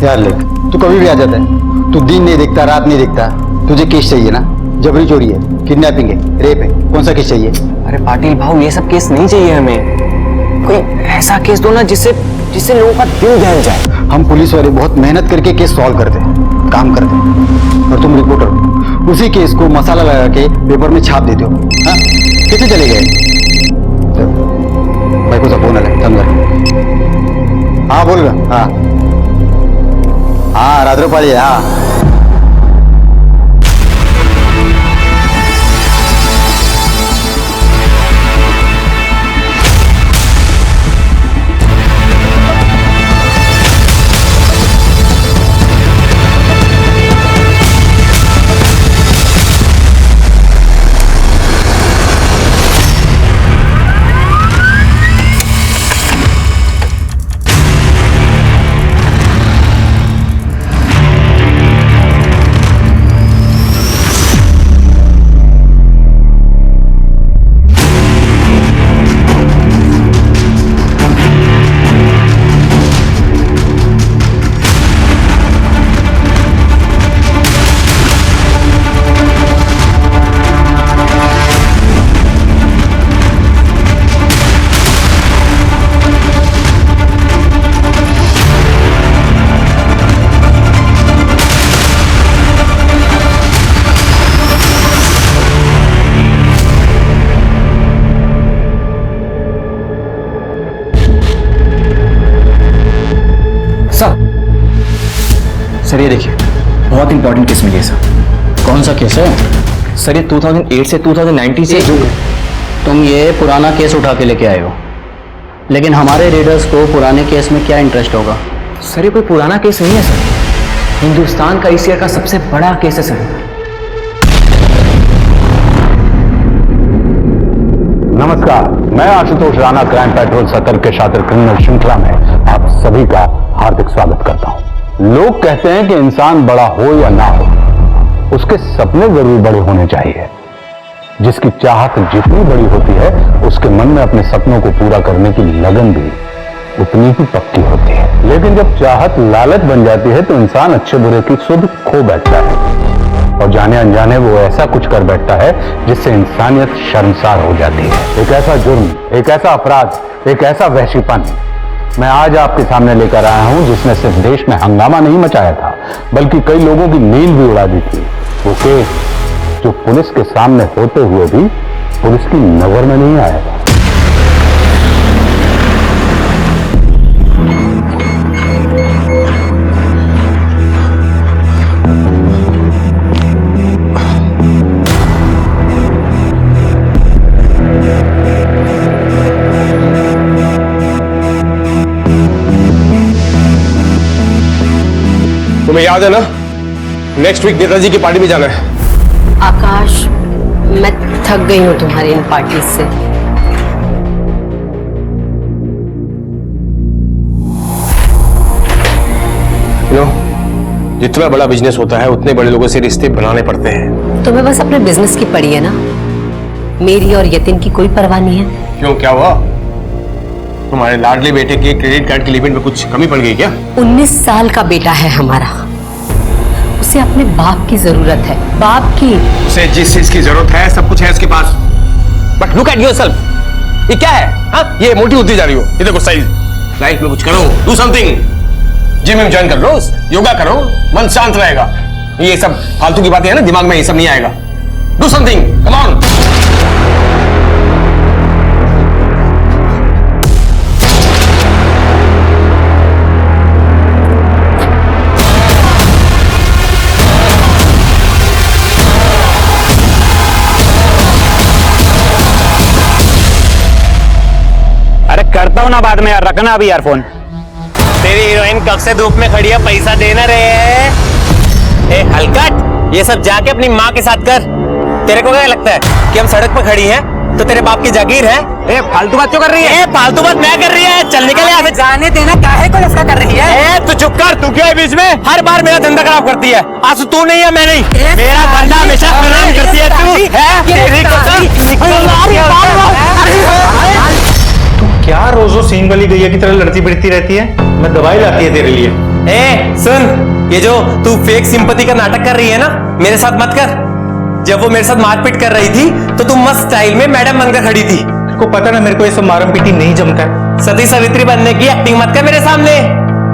यार लेख, तू कभी भी आ जाता है। तू दिन नहीं देखता, रात नहीं देखता। तुझे केस चाहिए ना? जबरी चोरी है, किडनैपिंग है, रेप है, कौन सा केस चाहिए? अरे पाटिल भाऊ, ये सब केस नहीं चाहिए हमें। कोई ऐसा केस दो ना जिससे लोगों का दिल दहल जाए। हम पुलिस वाले बहुत मेहनत करके केस सॉल्व करते हैं, काम करते हैं, और तुम रिपोर्टर उसी केस को मसाला लगा के पेपर में छाप देते हो। हाँ, कितने चले गए? भाई को सा फोन आया, समझा? हाँ बोल रहा। हाँ हाँ, रात्रोपाली है। हाँ सर ये देखिए, बहुत इंपॉर्टेंट केस मिली है सर। कौन सा केस है? सर ये 2008 से 2019 से जो तुम ये पुराना केस उठा के लेके आए हो, लेकिन हमारे रीडर्स को पुराने केस में क्या इंटरेस्ट होगा? सर ये कोई पुराना केस नहीं है सर, हिंदुस्तान का इस ईयर का सबसे बड़ा केस है सर। नमस्कार, मैं आशुतोष राणा क्राइम पेट्रोल सतर्क के शातिर क्रिमिनल श्रृंखला में आप सभी का हार्दिक स्वागत करता हूं। लोग कहते हैं कि इंसान बड़ा हो या ना हो, उसके सपने जरूर बड़े होने चाहिए। जिसकी चाहत जितनी बड़ी होती है, उसके मन में अपने सपनों को पूरा करने की लगन भी उतनी ही पक्की होती है। लेकिन जब चाहत लालच बन जाती है तो इंसान अच्छे बुरे की सुध खो बैठता है और जाने अनजाने वो ऐसा कुछ कर बैठता है जिससे इंसानियत शर्मसार हो जाती है। एक ऐसा जुर्म, एक ऐसा अपराध, एक ऐसा वहशीपन मैं आज आपके सामने लेकर आया हूं जिसने सिर्फ देश में हंगामा नहीं मचाया था, बल्कि कई लोगों की नींद भी उड़ा दी थी। वो केस जो पुलिस के सामने होते हुए भी पुलिस की नजर में नहीं आया था। तुम्हें याद है ना, नेक्स्ट वीक नेताजी की पार्टी में जाना है। आकाश, मैं थक गई हूँ तुम्हारी इन पार्टी से। जितना बड़ा बिजनेस होता है उतने बड़े लोगों से रिश्ते बनाने पड़ते हैं। तुम्हें बस अपने बिजनेस की पड़ी है ना, मेरी और यतिन की कोई परवाह नहीं है। क्यों, क्या हुआ? तुम्हारे लाडले बेटे के क्रेडिट कार्ड की लिमिट में कुछ कमी पड़ गई क्या? 19 साल का बेटा है हमारा, उसे अपने बाप की जरूरत है, बाप की। उसे जिस चीज की जरूरत है सब कुछ है उसके पास। बट लुक एट योरसेल्फ, ये क्या है? हाँ, ये मोटी होती जा रही हो। ये देखो साइज। लाइफ में कुछ करो, डू समथिंग। जिम में ज्वाइन कर लो, योगा करो, मन शांत रहेगा। ये सब फालतू की बातें है ना, दिमाग में ये सब नहीं आएगा। Do something, come on. करता हूं ना बाद में यार, रखना अभी ईयरफोन। तेरी हीरोइन कब से धूप में खड़ी है, पैसा देना रहे। ए हलकट, ये सब जाके अपनी माँ के साथ कर। तेरे को क्या लगता है कि हम सड़क पर खड़ी हैं तो तेरे बाप की जागीर है? ए फालतू बात क्यों कर रही है? फालतू बात मैं कर रही है, चल निकल यहाँ से। जाने देना, काहे को लफड़ा कर रही है? तू चुप कर, तू क्यों है बीच में? हर बार मेरा धंधा खराब करती है। आज तू नहीं है, मैं नहीं, मेरा धंधा हमेशा खराब करती है तू। क्या रोजो सींग वाली गैया की तरह लड़ती फिरती रहती है? मैं दवाई लाती है तेरे लिए। ए सुन, ये जो तू फेक सिंपैथी का नाटक कर रही है ना, मेरे साथ मत कर। जब वो मेरे साथ मारपीट कर रही थी तो तू मस्त स्टाइल में मैडम बनकर खड़ी थी। को पता ना मेरे को ये सब मारम पीटी नहीं जमता है। सती सावित्री बनने की एक्टिंग मत कर मेरे सामने।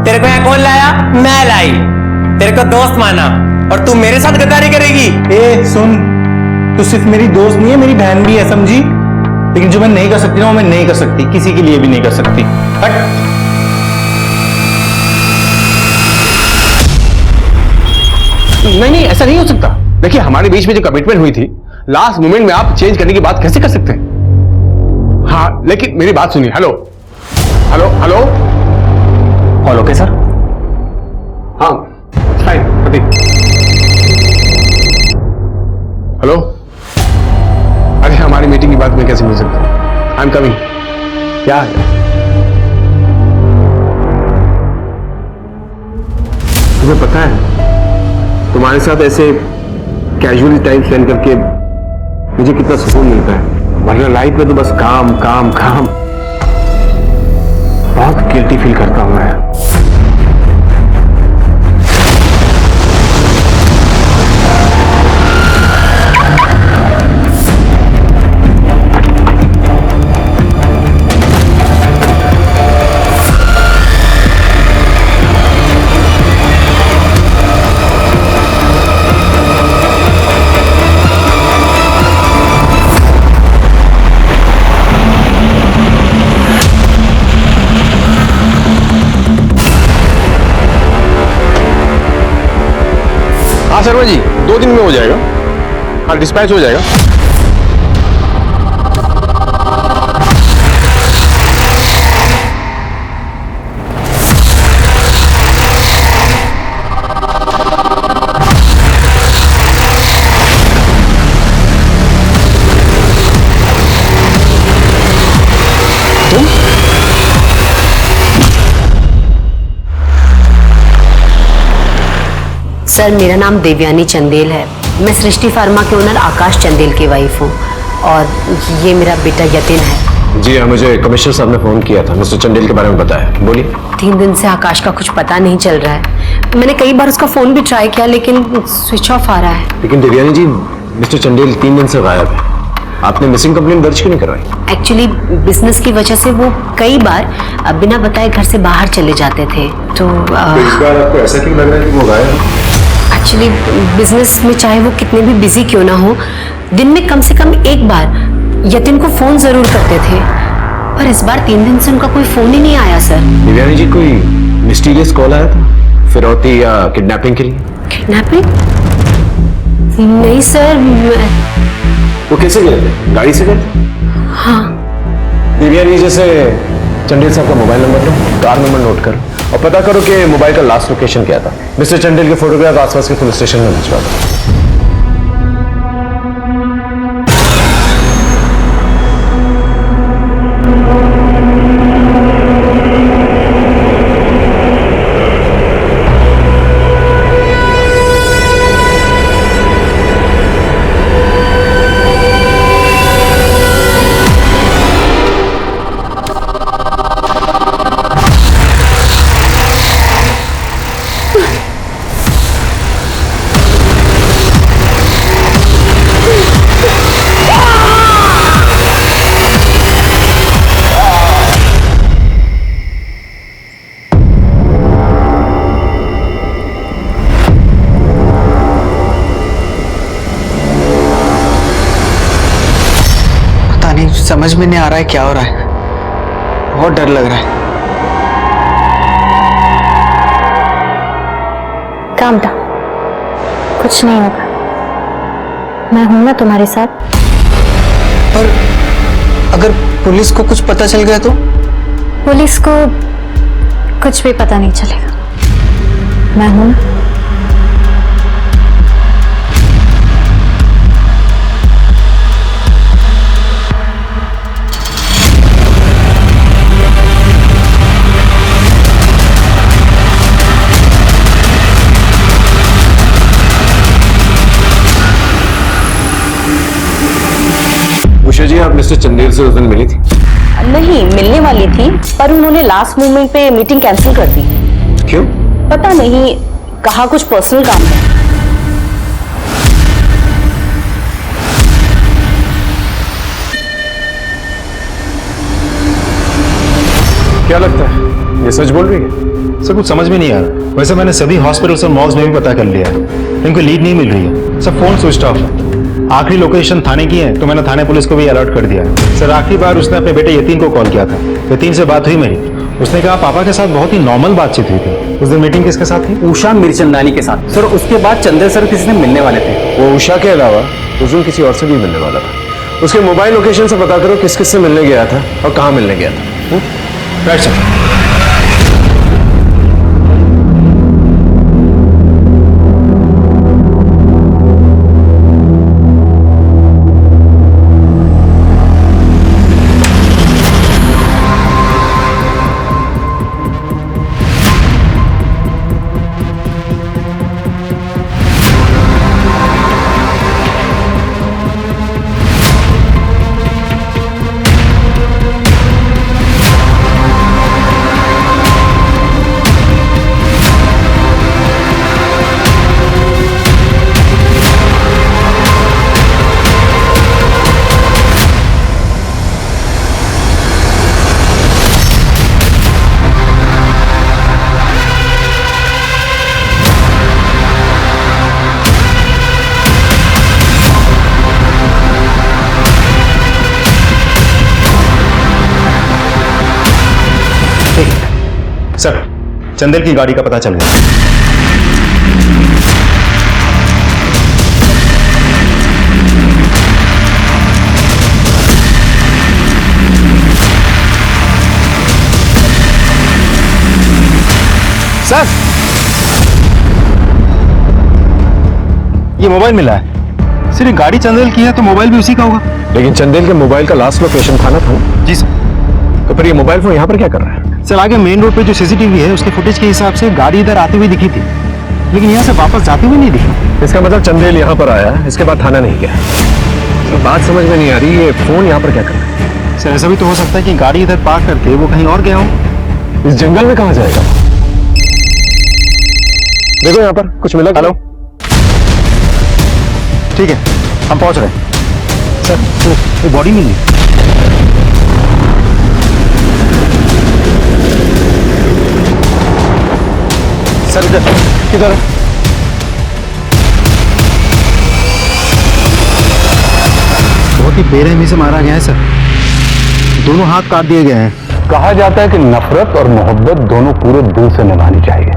तेरे को यहाँ कौन लाया? मैं लाई। तेरे को दोस्त माना और तू मेरे साथ गद्दारी करेगी? ए सुन, तू सिर्फ मेरी दोस्त नहीं है, मेरी बहन भी है, समझी? लेकिन जो मैं नहीं कर सकती ना, वो मैं नहीं कर सकती, किसी के लिए भी नहीं कर सकती। हट। नहीं, ऐसा नहीं हो सकता। देखिए, हमारे बीच में जो कमिटमेंट हुई थी, लास्ट मोमेंट में आप चेंज करने की बात कैसे कर सकते हैं? हाँ, लेकिन मेरी बात सुनिए। Hello hello hello, call okay sir? हाँ फाइन प्रतीक। हेलो, अरे हमारी मीटिंग की बात मैं कैसे मिल सकता हूँ? I am coming. क्या है? तुम्हें पता है तुम्हारे साथ ऐसे कैजुअली टाइम स्पेंड करके मुझे कितना सुकून मिलता है, वरना लाइफ में तो बस काम काम काम। बहुत गिल्टी फील करता हूं मैं। हाँ शर्मा जी, 2 दिन में हो जाएगा। हाँ, डिस्पैच हो जाएगा। सर, मेरा नाम देवयानी चंदेल है। मैं सृष्टि फार्मा के ओनर आकाश चंदेल की वाइफ हूँ और ये मेरा बेटा यतिन है। जी हाँ, मुझे कमिश्नर साहब ने फोन किया था, मिस्टर चंदेल के बारे में बताया। बोलिए। 3 दिन से आकाश का कुछ पता नहीं चल रहा है। मैंने कई बार उसका फोन भी ट्राई किया लेकिन स्विच ऑफ आ रहा है। लेकिन देवयानी जी, मिस्टर चंदेल 3 दिन से गायब है। आपने मिसिंग कंप्लेंट दर्ज क्यों नहीं करवाई? एक्चुअली बिजनेस की वजह से वो कई बार बिना बताए घर से बाहर चले जाते थे। तो इस बार आपको ऐसा क्यों लग रहा है कि वो गायब है? एक्चुअली बिजनेस में चाहे वो कितने भी बिजी क्यों ना हो, दिन में कम से कम एक बार यतिन को फोन जरूर करते थे, पर इस बार 3 दिन से उनका कोई फोन ही नहीं आया। सर, देवयानी जी, कोई मिस्टीरियस कॉल आया था फिरौती या किडनैपिंग के लिए? किडनैपिंग? नहीं सर। वो कैसे गए थे? गाड़ी से गए थे? हाँ। देवयानी, जैसे चंदेल साहब का मोबाइल नंबर लो, कार नंबर नोट करो और पता करो कि मोबाइल का लास्ट लोकेशन क्या था। मिस्टर चंदेल के फोटोग्राफ आसपास के पुलिस स्टेशन में भिजवा दो। समझ में नहीं आ रहा है क्या हो रहा है। बहुत डर लग रहा है। काम था, कुछ नहीं होगा, मैं हूं ना तुम्हारे साथ। पर अगर पुलिस को कुछ पता चल गया तो? पुलिस को कुछ भी पता नहीं चलेगा, मैं हूं ना। उषा जी, आप मिस्टर चंदेल से उस दिन मिली थी? नहीं, मिलने वाली थी पर उन्होंने लास्ट मोमेंट पे मीटिंग कैंसिल कर दी। क्यों? पता नहीं कहाँ कुछ पर्सनल काम है। क्या लगता है ये सच बोल रही है? सर कुछ समझ में नहीं आ रहा। वैसे मैंने सभी हॉस्पिटल्स और मॉल्स में भी पता कर लिया है, इनको लीड नहीं मिल रही है। सर फोन स्विच ऑफ है। आखिरी लोकेशन थाने की है, तो मैंने थाने पुलिस को भी अलर्ट कर दिया है। सर आखिरी बार उसने अपने बेटे यतीन को कॉल किया था। यतीन से बात हुई मेरी, उसने कहा पापा के साथ बहुत ही नॉर्मल बातचीत हुई थी। उस दिन मीटिंग किसके साथ थी? उषा मिर्चंदानी के साथ। सर उसके बाद चंदेल सर किसी से मिलने वाले थे। वो उषा के अलावा उस दिन किसी और से भी मिलने वाला था। उसके मोबाइल लोकेशन से पता करो किस किस से मिलने गया था और कहाँ मिलने गया था। Right sir. सर चंदेल की गाड़ी का पता चल गया। सर ये मोबाइल मिला है। सिर्फ गाड़ी चंदेल की है तो मोबाइल भी उसी का होगा। लेकिन चंदेल के मोबाइल का लास्ट लोकेशन थाना था। जी सर। तो फिर ये मोबाइल फोन यहाँ पर क्या कर रहा है? सर आगे मेन रोड पे जो सीसीटीवी है उसके फुटेज के हिसाब से गाड़ी इधर आती हुई दिखी थी, लेकिन यहाँ से वापस जाती हुई नहीं दिखी। इसका मतलब चंदेल यहाँ पर आया, इसके बाद थाना नहीं गया। तो बात समझ में नहीं आ रही, ये फोन यहाँ पर क्या कर रहा है? सर ऐसा भी तो हो सकता है कि गाड़ी इधर पार्क करके वो कहीं और गया हो। इस जंगल में कहाँ जाएगा? देखो यहाँ पर कुछ मिला? हेलो, ठीक है हम पहुंच रहे हैं। सर बॉडी मिली? सर इधर किधर है? बहुत ही बेरहमी से मारा गया है सर, दोनों हाथ काट दिए गए हैं। कहा जाता है कि नफरत और मोहब्बत दोनों पूरे दिल से निभानी चाहिए,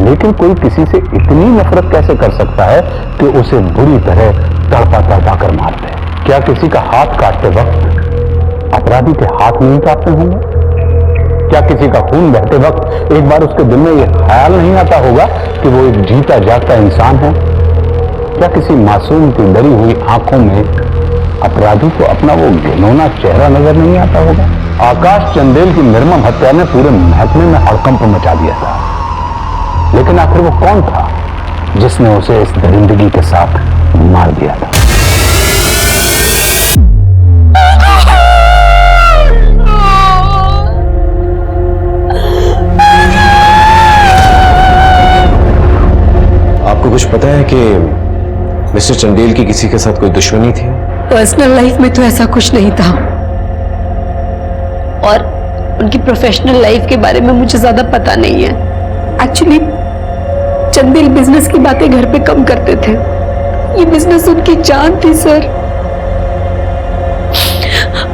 लेकिन कोई किसी से इतनी नफरत कैसे कर सकता है कि उसे बुरी तरह तड़पा तड़पा कर मार दे? क्या किसी का हाथ काटते वक्त अपराधी के हाथ नहीं काटते होंगे? क्या किसी का खून बहते वक्त एक बार उसके दिल में यह ख्याल नहीं आता होगा कि वो एक जीता जागता इंसान है? क्या किसी मासूम की डरी हुई आंखों में अपराधी को अपना वो घिनौना चेहरा नजर नहीं आता होगा? आकाश चंदेल की निर्मम हत्या ने पूरे महकमे में हड़कंप मचा दिया था, लेकिन आखिर वो कौन था जिसने उसे इस दरिंदगी के साथ मार दिया था? आपको कुछ पता है कि मिस्टर चंदेल की किसी के साथ कोई दुश्मनी थी? पर्सनल लाइफ में तो ऐसा कुछ नहीं था, और उनकी प्रोफेशनल लाइफ के बारे में मुझे ज्यादा पता नहीं है। एक्चुअली चंदेल बिजनेस की बातें घर पे कम करते थे, ये बिजनेस उनकी जान थी सर।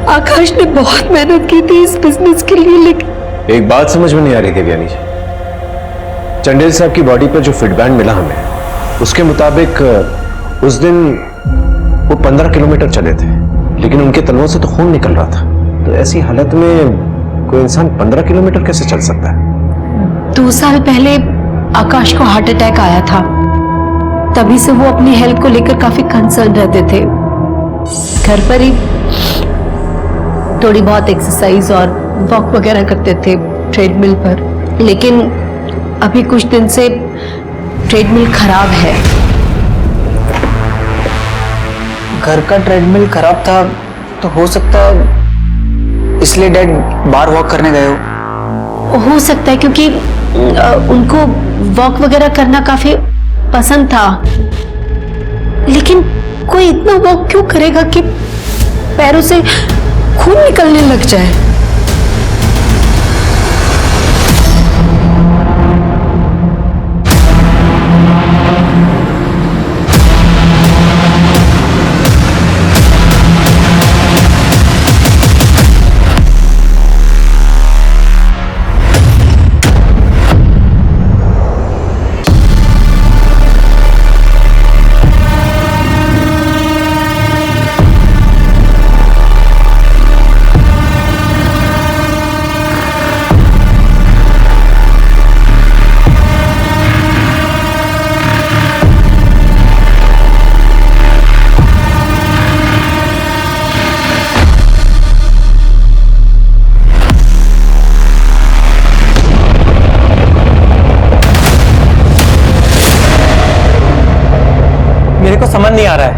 आकाश ने बहुत मेहनत की थी इस बिजनेस के लिए, लेकिन एक बात समझ में नहीं आ रही थी ज्ञानी जी, चंदेल साहब की बॉडी पर जो फिटबैंड मिला हमें, उसके मुताबिक उस दिन वो 15 किलोमीटर चले थे, लेकिन उनके तलवों से तो खून निकल रहा था। तो ऐसी हालत में कोई इंसान 15 किलोमीटर कैसे चल सकता है? 2 साल पहले आकाश को हार्ट अटैक आया था, तभी से वो अपनी हेल्थ को लेकर काफी कंसर्न रहते थे। घर पर ही थोड़ी बहुत एक्सरसाइज और वॉक वगैरह करते थे ट्रेडमिल पर, लेकिन अभी कुछ दिन से ट्रेडमिल खराब है। घर का ट्रेडमिल खराब था तो हो सकता है इसलिए डैड बाहर वॉक करने गए हो। सकता है क्योंकि उनको वॉक वगैरह करना काफी पसंद था, लेकिन कोई इतना वॉक क्यों करेगा कि पैरों से खून निकलने लग जाए। मेरे को समझ नहीं आ रहा है,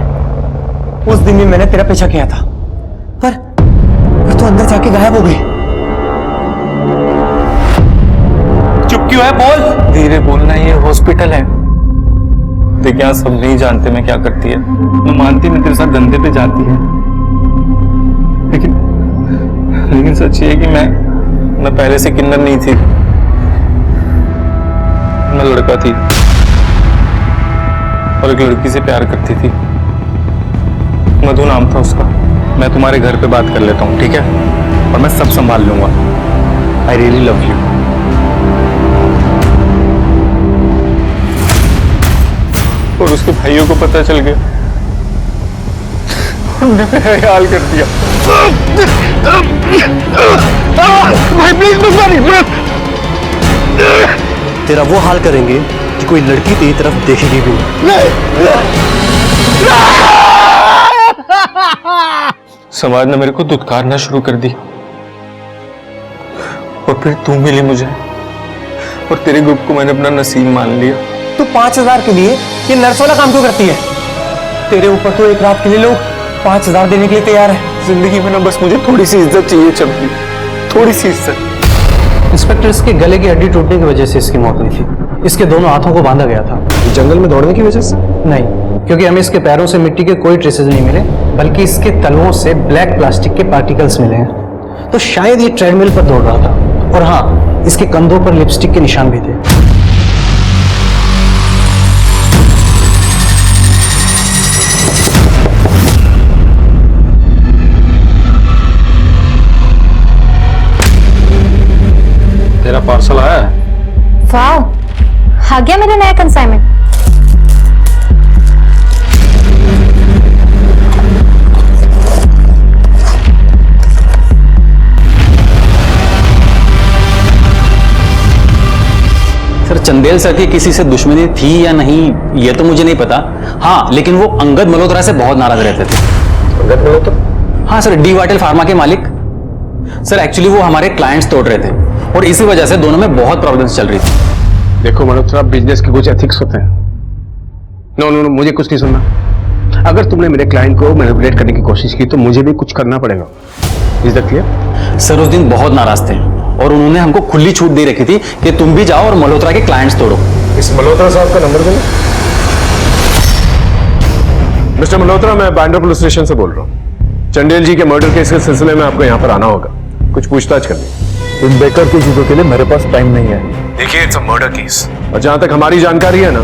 उस दिन भी मैंने तेरा पीछा किया था, पर तू अंदर जाके गायब हो गई। चुप क्यों है? बोल। धीरे बोलना, ये हॉस्पिटल है। देख यहाँ सब नहीं जानते मैं क्या करती है। मैं मानती मैं तेरे साथ धंधे पे जाती है, लेकिन सच ये है कि मैं पहले से किन्नर नहीं थी, मैं लड़का थी और एक लड़की से प्यार करती थी। मधु नाम था उसका। मैं तुम्हारे घर पे बात कर लेता हूँ, ठीक है? और मैं सब संभाल लूंगा। I really love you. और उसके भाइयों को पता चल गया, उन्होंने मेरा हाल कर दिया। भाई प्लीज मत मारिए। तेरा वो हाल करेंगे कि कोई लड़की तेरी तरफ देखेगी भी नहीं। समाज ने मेरे को दुत्कारना शुरू कर दी और फिर तू मिली मुझे और तेरे ग्रुप को मैंने अपना नसीब मान लिया। तू 5,000 के लिए ये नर्स वाला काम क्यों करती है? तेरे ऊपर तो एक रात के लिए लोग 5,000 देने के लिए तैयार है। जिंदगी में ना बस मुझे थोड़ी सी इज्जत चाहिए चंपी, थोड़ी सी इज्जत। इंस्पेक्टर, इसके गले की हड्डी टूटने की वजह से इसकी मौत हुई थी। इसके दोनों हाथों को बांधा गया था। जंगल में दौड़ने की वजह से? नहीं, क्योंकि हमें इसके पैरों से मिट्टी के कोई ट्रेसेस नहीं मिले, बल्कि इसके तलवों से ब्लैक प्लास्टिक के पार्टिकल्स मिले हैं। तो शायद ये ट्रेडमिल पर दौड़ रहा था। और हाँ, इसके कंधों पर लिपस्टिक के निशान भी थे। तेरा पार्सल आया है? वाह, आ गया मेरा नया कंसाइनमेंट। सर, चंदेल सर की किसी से दुश्मनी थी या नहीं ये तो मुझे नहीं पता। हाँ, लेकिन वो अंगद मल्होत्रा से बहुत नाराज रहते थे। अंगद मल्होत्रा? हाँ सर, डी वाटेल फार्मा के मालिक। सर एक्चुअली वो हमारे क्लाइंट्स तोड़ रहे थे और इसी वजह से दोनों में बहुत प्रॉब्लम्स चल रही थी। देखो मल्होत्रा, बिजनेस के कुछ एथिक्स होते हैं। नो नो नो, मुझे कुछ नहीं सुनना। अगर तुमने मेरे क्लाइंट को मैनिपुलेट करने की कोशिश की तो मुझे भी कुछ करना पड़ेगा। Is that clear? सर उस दिन बहुत नाराज थे और उन्होंने हमको खुली छूट दे रखी थी कि तुम भी जाओ और मल्होत्रा के क्लाइंट्स तोड़ो। इस मल्होत्रा साहब का नंबर देना। मिस्टर मल्होत्रा, मैं बांद्रा पुलिस स्टेशन से बोल रहा हूँ। चंदेल जी के मर्डर केस के सिलसिले में आपको यहाँ पर आना होगा, कुछ पूछताछ करनी। इन बेकार की चीजों के लिए मेरे पास टाइम नहीं है। देखिए, इट्स अ मर्डर केस और जहां तक हमारी जानकारी है ना,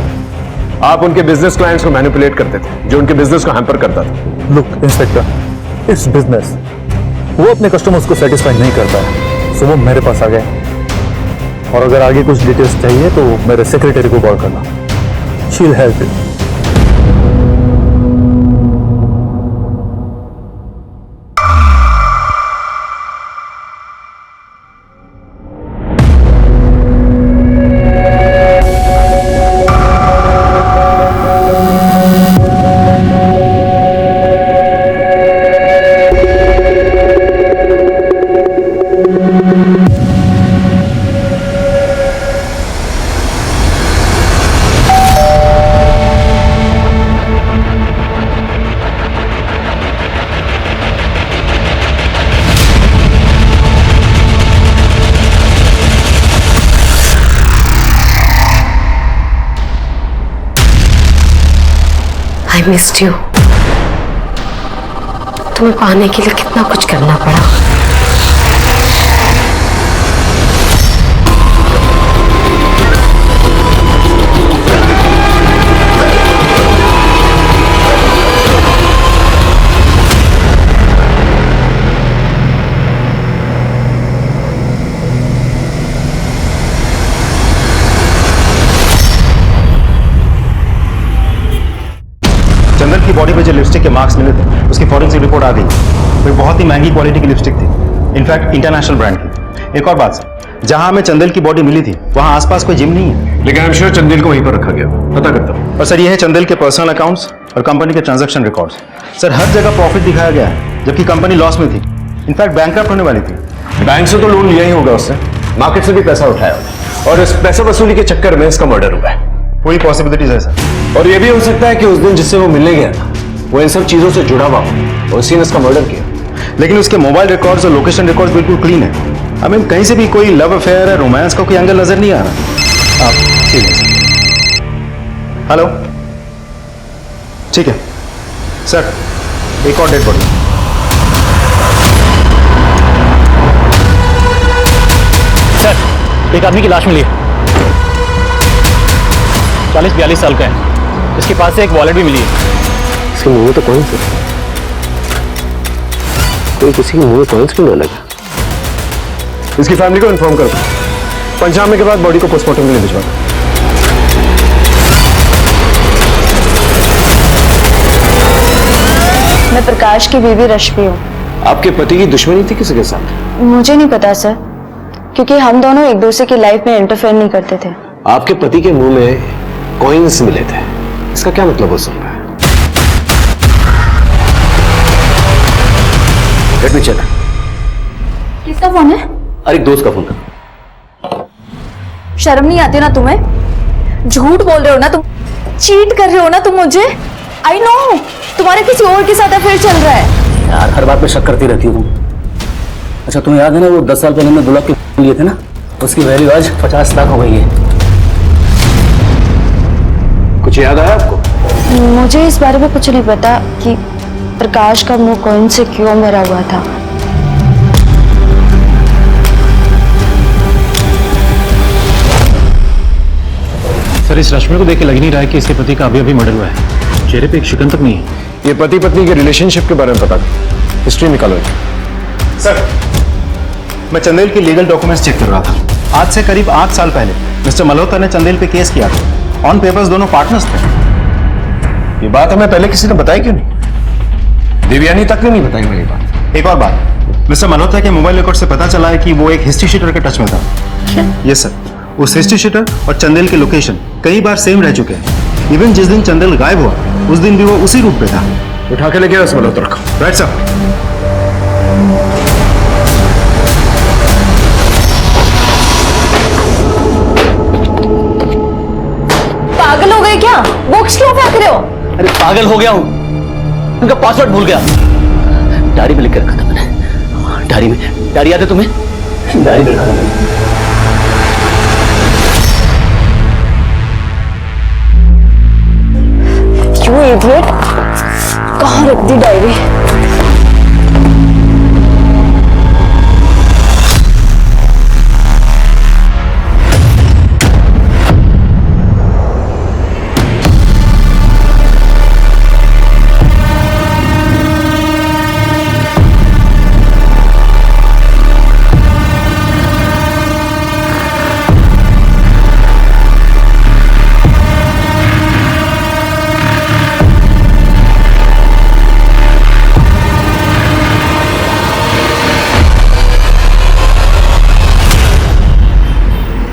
आप उनके बिजनेस क्लाइंट्स को मैनिपुलेट करते थे, जो उनके बिजनेस को हैम्पर करता था। Look inspector, it's business. वो अपने कस्टमर्स को सेटिस्फाई नहीं करता है, सो वो मेरे पास आ गए। और अगर आगे कुछ डिटेल्स चाहिए तो मेरे सेक्रेटरी को कॉल करना, she will help you. I missed you. तुम्हें पाने के लिए कितना कुछ करना पड़ा। चंदन की बॉडी पे जो लिपस्टिक के मार्क्स मिले थे उसकी फॉरेंसिक रिपोर्ट आ गई। वो बहुत ही महंगी क्वालिटी की लिपस्टिक थी, इनफैक्ट इंटरनेशनल ब्रांड की। एक और बात सर, जहां हमें चंदेल की बॉडी मिली थी वहां आसपास कोई जिम नहीं है। लेकिन आई एम श्योर चंदेल को वहीं पर रखा गया, पता करता हूँ। और सर ये है चंदेल के पर्सनल अकाउंट्स और कंपनी के ट्रांजैक्शन रिकॉर्ड्स। सर हर जगह प्रॉफिट दिखाया गया है जबकि कंपनी लॉस में थी, इनफैक्ट बैंकक्रप्ट होने वाली थी। बैंक से तो लोन लिया ही होगा उसने, मार्केट से भी पैसा उठाया होगा, और इस पैसा वसूली के चक्कर में इसका मर्डर हुआ है। पूरी पॉसिबिलिटीज है सर। और ये भी हो सकता है कि उस दिन जिससे वो मिलने गया था वो इन सब चीजों से जुड़ा हुआ हो और इसी ने इसका मर्डर किया। लेकिन उसके मोबाइल रिकॉर्ड्स और लोकेशन रिकॉर्ड्स बिल्कुल क्लीन है। आई मीन कहीं से भी कोई लव अफेयर है, रोमांस का कोई एंगल नजर नहीं आ रहा। ठीक है सर। हेलो, ठीक है सर, एक और डेड बॉडी। सर एक आदमी की लाश मिली है, 40-42 साल का है। इसके पास से एक वॉलेट भी मिली है। इसके मुंह में तो कौन से कोई किसी के मुंह में कौन क्यों न लगा। इसकी फैमिली को इन्फॉर्म कर दो, पंचनामे के बाद बॉडी को पोस्टमार्टम के लिए भिजवा दो। मैं प्रकाश की बीवी रश्मि हूँ। आपके पति की दुश्मनी थी किसी के साथ? मुझे नहीं पता सर, क्योंकि हम दोनों एक दूसरे की लाइफ में इंटरफेयर नहीं करते थे। आपके पति के मुंह में कॉइन्स मिले थे, इसका क्या मतलब हो सकता है? Let me check. किसका फोन है? अरे एक दोस्त का फोन था। शर्म नहीं आती ना तुम्हें? झूठ बोल रहे हो ना तुम, चीट कर रहे हो ना तुम मुझे। आई नो तुम्हारे किसी और के साथ अफेयर चल रहा है। यार हर बात पे शक करती रहती हो तुम। अच्छा तुम्हें याद है ना वो 10 साल पहले हमने 2 लाख के लिए थे ना, उसकी वैल्यू आज 50 लाख हो गई है। कुछ याद आया आपको? मुझे इस बारे में कुछ नहीं पता कि प्रकाश का मुंह कौन से क्यों मरा हुआ था। सर इस रश्मि को देख के लग नहीं रहा है कि इसके पति का अभी अभी मर्डर हुआ है। चेहरे पे एक शिकन तक नहीं है। ये पति पत्नी के रिलेशनशिप के बारे में पता था, हिस्ट्री निकालो। सर मैं चंदेल की लीगल डॉक्यूमेंट्स चेक कर रहा था। आज से करीब 8 साल पहले मिस्टर मल्होत्रा ने चंदेल पे केस किया था। ऑन पेपर्स दोनों पार्टनर्स थे। ये बात हमें पहले किसी ने बताई क्यों नहीं? देवयानी तक ने नहीं बताई मेरी बात। एक और बात, मिस्टर मल्होत्रा के मोबाइल रिकॉर्ड से पता चला है कि वो एक हिस्ट्री शीटर के टच में था। यस सर, उस हिस्ट्री शीटर और चंदेल के लोकेशन कई बार सेम रह चुके हैं। इवन जिस दिन चंदेल गायब हुआ उस दिन भी वो उसी रूट पे था। उठा के लेके आओ उस मल्होत्रा को। Right sir. पागल हो गए क्या? बुक्स क्यों फेंक रहे हो? अरे पागल हो गया हूँ, उनका पासवर्ड भूल गया। डायरी में लिख कर रखा था मैंने। डायरी याद है तुम्हें? डायरी में लिखा था मैंने। क्यों इडियट, कहाँ रख दी डायरी?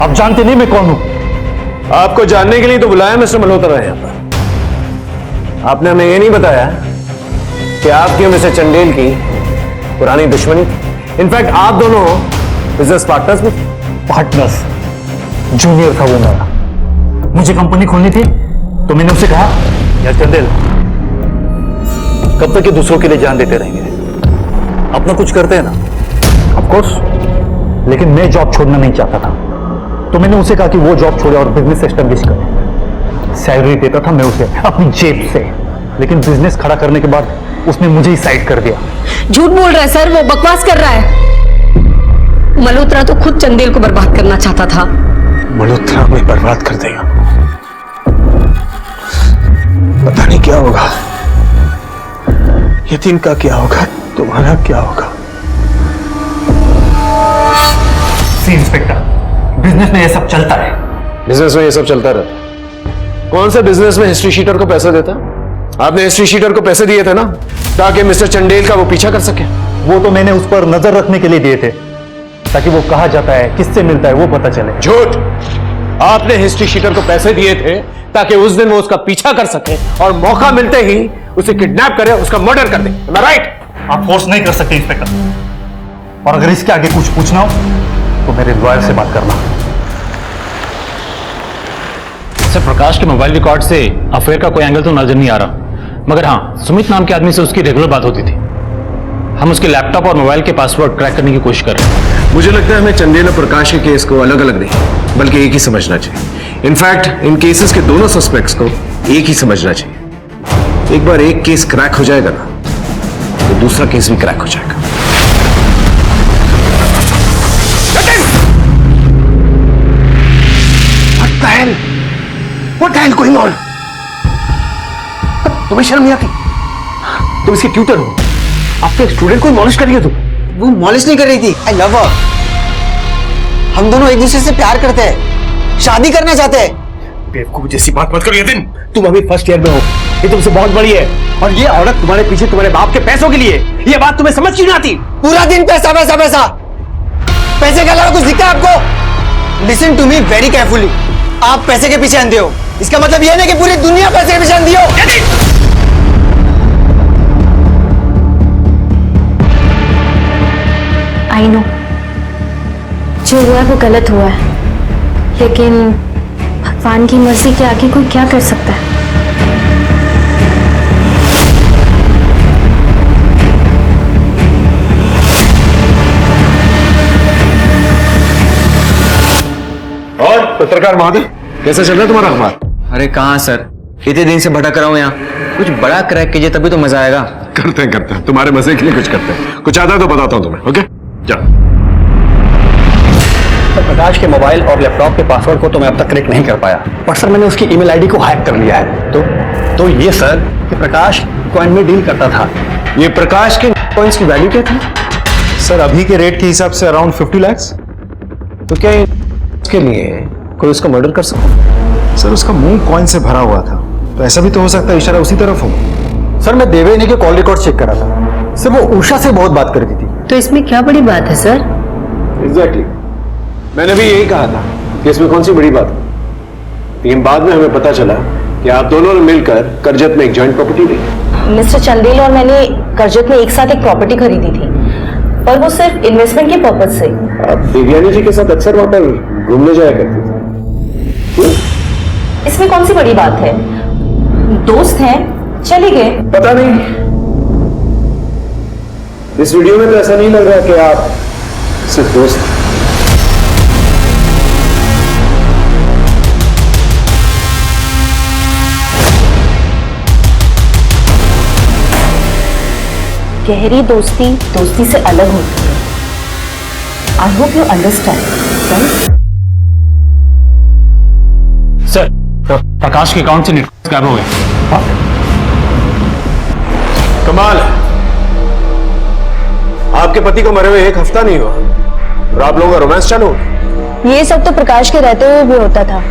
आप जानते नहीं मैं कौन हूं? आपको जानने के लिए तो बुलाया मिस्टर मल्होत्रा यहाँ पर। आपने हमें ये नहीं बताया कि आपकी और मिस्टर चंदेल की पुरानी दुश्मनी। इनफैक्ट आप दोनों बिजनेस पार्टनर्स भी। पार्टनर्स? जूनियर था वो मेरा। मुझे कंपनी खोलनी थी तो मैंने उसे कहा यार चंदेल, कब तक ये दूसरों के लिए जान देते रहेंगे? अपना कुछ करते हैं ना। ऑफ कोर्स, लेकिन मैं जॉब छोड़ना नहीं चाहता था, तो मैंने उसे कहा कि वो जॉब छोड़े और बिजनेस एस्टेब्लिश करे। सैलरी देता था मैं उसे अपनी जेब से, लेकिन बिजनेस खड़ा करने के बाद उसने मुझे ही साइड कर दिया। झूठ बोल रहा है सर, वो बकवास कर रहा है। मल्होत्रा तो खुद चंदेल को बर्बाद करना चाहता था। मल्होत्रा हमें बर्बाद कर देगा, पता नहीं क्या होगा। यतीम का क्या होगा, तुम्हारा क्या होगा? सी इंस्पेक्टर, बिजनेस में ये सब चलता है। बिजनेस में ये सब चलता रहता है। कौन सा बिजनेस में हिस्ट्री शीटर को पैसा देता? आपने हिस्ट्री शीटर को पैसे दिए थे ना, ताकि मिस्टर चंडेल का वो पीछा कर सके। वो तो मैंने उस पर नजर रखने के लिए दिए थे, ताकि वो कहाँ जाता है, किससे मिलता है, वो पता चले। झूठ! आपने हिस्ट्री शीटर को पैसे दिए थे ताकि उस दिन वो उसका पीछा कर सके और मौका मिलते ही उसे किडनैप करे, उसका मर्डर कर दे। Am I right? आप फोर्स नहीं कर सकते इंस्पेक्टर, और अगर इसके आगे कुछ पूछना हो तो मेरे लॉयर से बात करना। सर, प्रकाश के मोबाइल रिकॉर्ड से अफेयर का कोई एंगल तो नजर नहीं आ रहा, मगर हाँ, सुमित नाम के आदमी से उसकी रेगुलर बात होती थी। हम उसके लैपटॉप और मोबाइल के पासवर्ड क्रैक करने की कोशिश कर रहे हैं। मुझे लगता है हमें चंदेल और प्रकाश के केस को अलग अलग नहीं, बल्कि एक ही समझना चाहिए। इनफैक्ट इन केसेस के दोनों सस्पेक्ट्स को एक ही समझना चाहिए। एक बार एक केस क्रैक हो जाएगा ना, तो दूसरा केस भी क्रैक हो जाएगा। What the hell going on? तुम्हें शर्म नहीं आती? तुम इसके ट्यूटर हो, आपके स्टूडेंट को मॉलिश कर रही हो तुम। वो मॉलिश नहीं कर रही थी, आई लव हर। हम दोनों एक दूसरे से प्यार करते हैं, शादी करना चाहते हैं। बेवकूफ जैसी बात मत करो यतिन, तुम अभी फर्स्ट ईयर में हो, ये तुमसे बहुत बड़ी है, और ये औरत तुम्हारे पीछे तुम्हारे बाप के पैसों के लिए। ये बात तुम्हें समझ क्यों नहीं आती? पूरा दिन पैसा पैसा पैसा, पैसे के अलावा कुछ दिखता है आपको? Listen to me very carefully, आप पैसे के पीछे अंधे हो, इसका मतलब यह नहीं कि पूरी दुनिया पैसे के पीछे अंधी हो। आई नो जो हुआ है वो गलत हुआ है, लेकिन भगवान की मर्जी के आगे कोई क्या कर सकता है। और पत्रकार महोदय, कैसा चल रहा है तुम्हारा अखबार? अरे कहाँ सर, इतने दिन से भटक रहा हूँ यहाँ। कुछ बड़ा क्रैक कीजिए तभी तो मजा आएगा। करते हैं, तुम्हारे मजे के लिए कुछ करते हैं। कुछ आता है तो बताता हूँ तुम्हें, ओके? जाओ। सर, प्रकाश के मोबाइल और लैपटॉप के पासवर्ड को तो मैं अब तक क्रैक नहीं कर पाया, पर सर मैंने उसकी ईमेल आईडी को हैक कर लिया है। तो ये सर कि प्रकाश कॉइन में डील करता था। ये प्रकाश के कॉइन्स की वैल्यू क्या थी? सर, अभी के रेट के हिसाब से अराउंड 50 लाख। तो क्या इसके लिए कोई उसका मर्डर कर सकता? सर, उसका मुंह कॉइन से भरा हुआ था, तो ऐसा भी तो हो सकता है इशारा उसी तरफ हो। सर, मैं देवयानी के कॉल रिकॉर्ड चेक करा था सर, वो उषा से बहुत बात करती थी। तो इसमें क्या बड़ी बात है सर? एग्जैक्टली, मैंने भी यही कहा था कि इसमें कौन सी बड़ी बात है। लेकिन बाद में हमें पता चला कि आप दोनों ने मिलकर करजत में एक जॉइंट प्रॉपर्टी ली। मिस्टर चंदेल और मैंने करजत में एक साथ एक प्रॉपर्टी खरीदी थी, पर वो सिर्फ इन्वेस्टमेंट के पर्पज से। आप देवयानी जी के साथ अक्सर वहां पर घूमने जाया करते थे। इसमें कौन सी बड़ी बात है? दोस्त हैं, चले गए। पता नहीं, इस वीडियो में तो ऐसा नहीं लग रहा कि आप सिर्फ दोस्त हैं। गहरी दोस्ती दोस्ती से अलग होती है। I hope you understand. Sir, Prakash के अकाउंट से नेटवर्क गायब हो गया। कमाल है, आपके पति को मरे हुए एक हफ्ता नहीं हुआ और आप लोगों का रोमांस चालू हो गया। ये सब तो प्रकाश के रहते हुए भी होता था,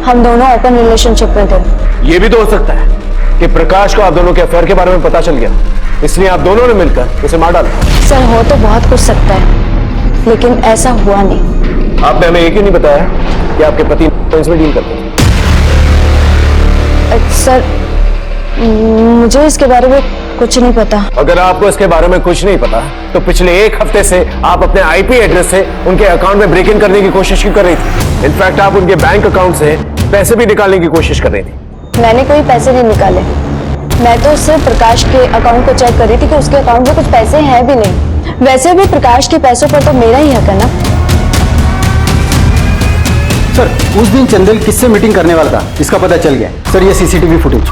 हम दोनों ओपन रिलेशनशिप में थे। यह भी तो हो सकता है कि प्रकाश को आप दोनों के अफेयर के बारे में पता चल गया, इसलिए आप दोनों ने मिलकर उसे मार डाला। सर, हो तो बहुत कुछ सकता है, लेकिन ऐसा हुआ नहीं। आपने हमें एक ही नहीं बताया कि आपके पति इसमें डील करते थे। सर, मुझे इसके बारे में कुछ नहीं पता। अगर आपको इसके बारे में कुछ नहीं पता, तो पिछले एक हफ्ते से आप अपने आईपी एड्रेस से उनके अकाउंट में ब्रेक इन करने की कोशिश क्यों कर रही थी? इनफैक्ट आप उनके बैंक अकाउंट से पैसे भी निकालने की कोशिश कर रही थी। मैंने कोई पैसे नहीं निकाले, मैं तो सिर्फ प्रकाश के अकाउंट को चेक कर रही थी कि उसके अकाउंट में कुछ पैसे हैं भी नहीं। वैसे भी प्रकाश के पैसों पर तो मेरा ही हक है ना। सर, उस दिन चंदेल किससे मीटिंग करने वाला था इसका पता चल गया सर, ये सीसीटीवी फुटेज।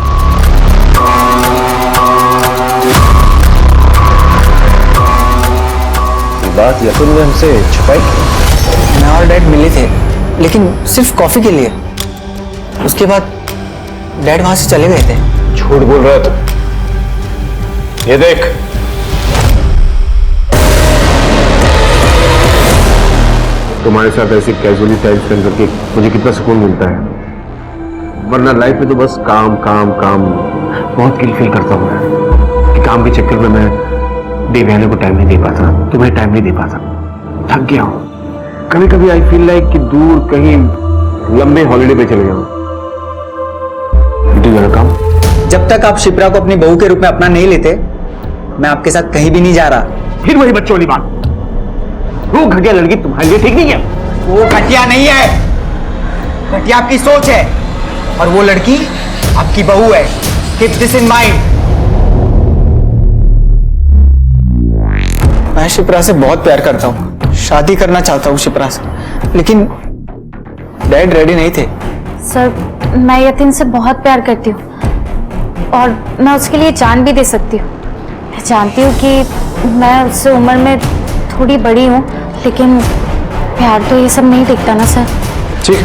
बात यकुन ने हमसे छुपाई? मैं और डैड मिले थे, लेकिन सिर्फ कॉफी के लिए। उसके बाद डैड वहां से चले गए थे। झूठ बोल रहा है तू। ये देख, तुम्हारे साथ ऐसी कैजुअली टाइम स्पेंड करके मुझे कितना सुकून मिलता है, वरना लाइफ में तो बस काम काम काम। बहुत गिल्ट फील करता हूँ मैं कि काम के चक्कर में मैं देवयानी को टाइम नहीं दे पाता, तुम्हें टाइम नहीं दे पाता। थक गया हूँ। कभी कभी आई फील लाइक कि दूर कहीं लंबे हॉलिडे पे चले जाऊँ। काम जब तक आप शिप्रा को अपनी बहू के रूप में अपना नहीं लेते, मैं आपके साथ कहीं भी नहीं जा रहा। फिर वही बच्चों वाली बात, वो घटिया लड़की तुम्हारे लिए ठीक नहीं है। वो घटिया नहीं है, घटिया आपकी सोच है, और वो लड़की आपकी बहू है। Keep this in mind. मैं शिप्रा से बहुत प्यार करता हूँ, शादी करना चाहता हूँ शिप्रा से, लेकिन डैड रेडी नहीं थे। सर, मैं यतीन से बहुत प्यार करती हूँ और मैं उसके लिए जान भी दे सकती हूँ। मैं जानती हूँ कि मैं उससे उम्र में थोड़ी बड़ी हूँ, लेकिन प्यार तो ये सब नहीं दिखता ना सर। ठीक है,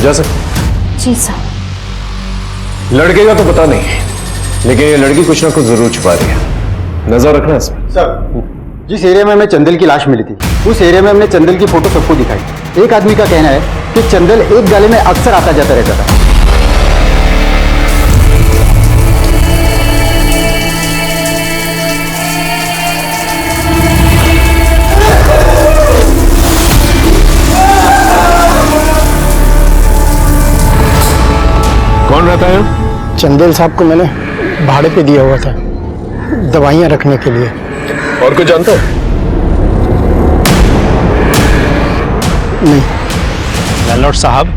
जा सकते। जी सर। लड़के का तो पता नहीं, लेकिन ये लड़की कुछ ना कुछ जरूर छुपा रही है। नजर रखना इसमें। सर, जिस एरिया में हमें चंदेल की लाश मिली थी, उस एरिया में हमने चंदेल की फोटो सबको दिखाई। एक आदमी का कहना है कि चंदेल एक गली में अक्सर आता जाता रहता था। कौन रहता है? चंदेल साहब को मैंने भाड़े पे दिया हुआ था, दवाइयां रखने के लिए। और कुछ जानते हो? नहीं। लैंडलॉर्ड साहब,